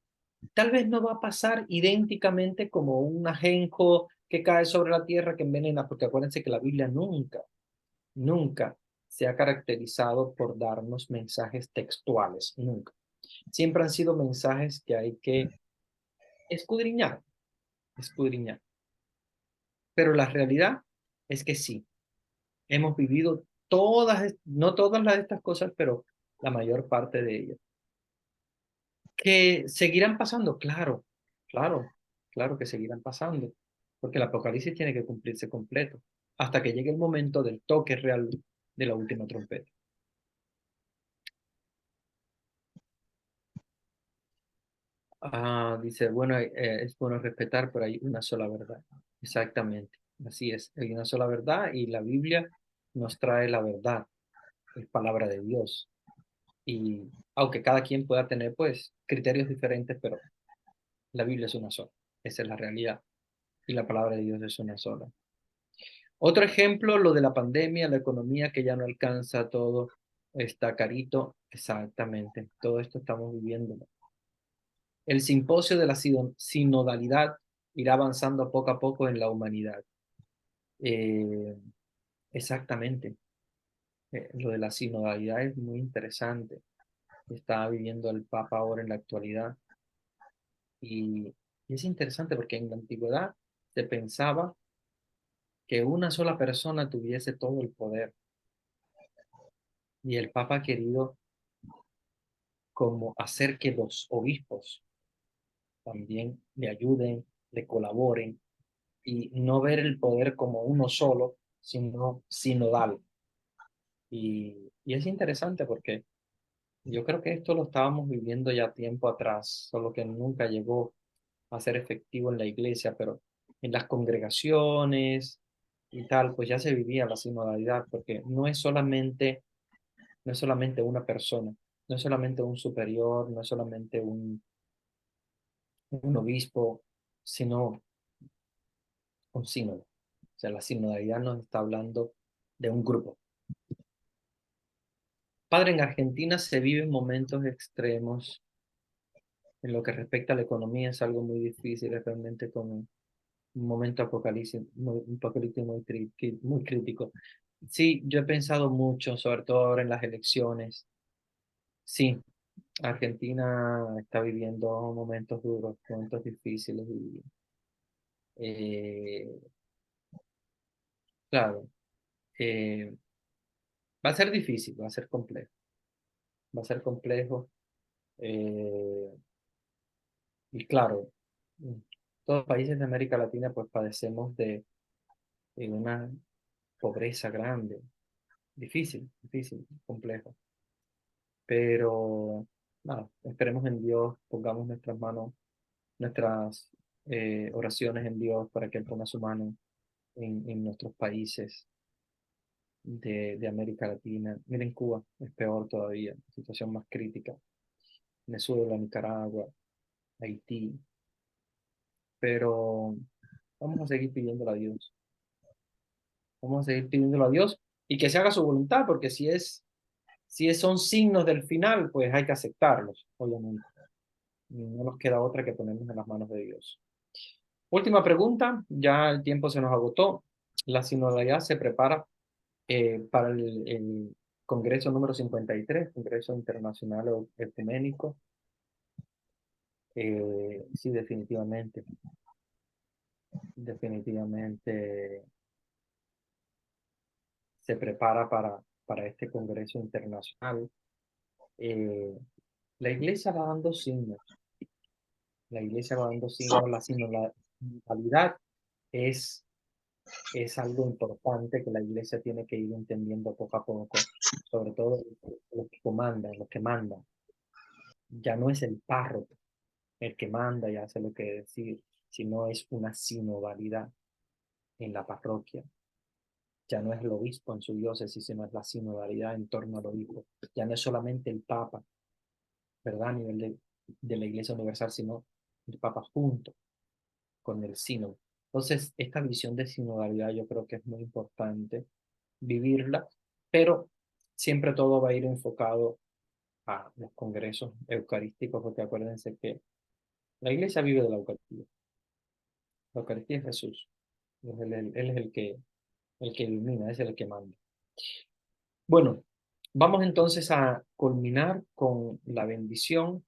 Tal vez no va a pasar idénticamente como un ajenjo que cae sobre la tierra que envenena, porque acuérdense que la Biblia nunca se ha caracterizado por darnos mensajes textuales, nunca. Siempre han sido mensajes que hay que escudriñar, escudriñar. Pero la realidad es que sí, hemos vivido no todas las de estas cosas, pero la mayor parte de ellas. Que seguirán pasando, claro que seguirán pasando, porque el Apocalipsis tiene que cumplirse completo, hasta que llegue el momento del toque real de la última trompeta. Dice, bueno, es bueno respetar, pero hay una sola verdad. Exactamente, así es, hay una sola verdad y la Biblia nos trae la verdad, es palabra de Dios. Y aunque cada quien pueda tener, pues, criterios diferentes, pero la Biblia es una sola, esa es la realidad. Y la palabra de Dios es una sola. Otro ejemplo, lo de la pandemia, la economía que ya no alcanza todo, está carito. Exactamente, todo esto estamos viviendo. El simposio de la sinodalidad irá avanzando poco a poco en la humanidad. Eh, exactamente, lo de la sinodalidad es muy interesante. Está viviendo el Papa ahora en la actualidad. Y es interesante porque en la antigüedad se pensaba que una sola persona tuviese todo el poder. Y el Papa ha querido como hacer que los obispos también le ayuden, le colaboren y no ver el poder como uno solo, sino sinodal. Y es interesante porque yo creo que esto lo estábamos viviendo ya tiempo atrás, solo que nunca llegó a ser efectivo en la iglesia, pero en las congregaciones y tal, pues ya se vivía la sinodalidad, porque no es solamente una persona, no es solamente un superior, no es solamente un obispo, sino un sínodo. O sea, la sinodalidad nos está hablando de un grupo. Padre, en Argentina se viven momentos extremos en lo que respecta a la economía, es algo muy difícil, es realmente como un momento apocalíptico muy crítico. Sí, yo he pensado mucho, sobre todo ahora en las elecciones. Sí, Argentina está viviendo momentos duros, momentos difíciles y eh, claro, eh, va a ser difícil, va a ser complejo, va a ser complejo eh, y claro, todos los países de América Latina pues padecemos de una pobreza grande, difícil, complejo. Pero nada, esperemos en Dios, pongamos nuestras manos, nuestras oraciones en Dios para que Él ponga su mano en nuestros países de América Latina. Miren, Cuba es peor todavía, situación más crítica. Venezuela, Nicaragua, Haití. Pero vamos a seguir pidiéndole a Dios. Vamos a seguir pidiéndole a Dios y que se haga su voluntad, porque son signos del final, pues hay que aceptarlos, obviamente. No nos queda otra que ponernos en las manos de Dios. Última pregunta, ya el tiempo se nos agotó. La sinodalidad se prepara para el Congreso número 53, Congreso Internacional Ecuménico. Sí, definitivamente se prepara para este Congreso Internacional. Eh, la Iglesia va dando signos, la sinodalidad es es algo importante que la iglesia tiene que ir entendiendo poco a poco, sobre todo los que comandan, los que mandan. Ya no es el párroco el que manda y hace lo que decir, sino es una sinodalidad en la parroquia. Ya no es el obispo en su diócesis, sino es la sinodalidad en torno al obispo. Ya no es solamente el papa, ¿verdad? A nivel de la iglesia universal, sino el papa junto con el sínodo. Entonces, esta visión de sinodalidad yo creo que es muy importante vivirla, pero siempre todo va a ir enfocado a los congresos eucarísticos, porque acuérdense que la iglesia vive de la Eucaristía. La Eucaristía es Jesús. Él es el que ilumina, es el que manda. Bueno, vamos entonces a culminar con la bendición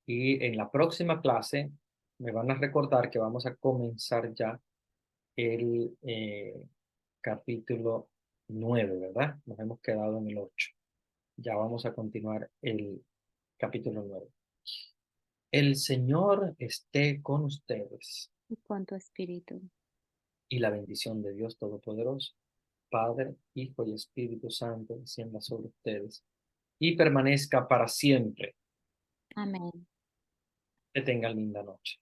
y en la próxima clase me van a recordar que vamos a comenzar ya el capítulo 9, ¿verdad? Nos hemos quedado en el 8. Ya vamos a continuar el capítulo 9. El Señor esté con ustedes Y con tu espíritu. y la bendición de Dios Todopoderoso, Padre, Hijo y Espíritu Santo, descienda sobre ustedes y permanezca para siempre. Amén. Que tengan linda noche.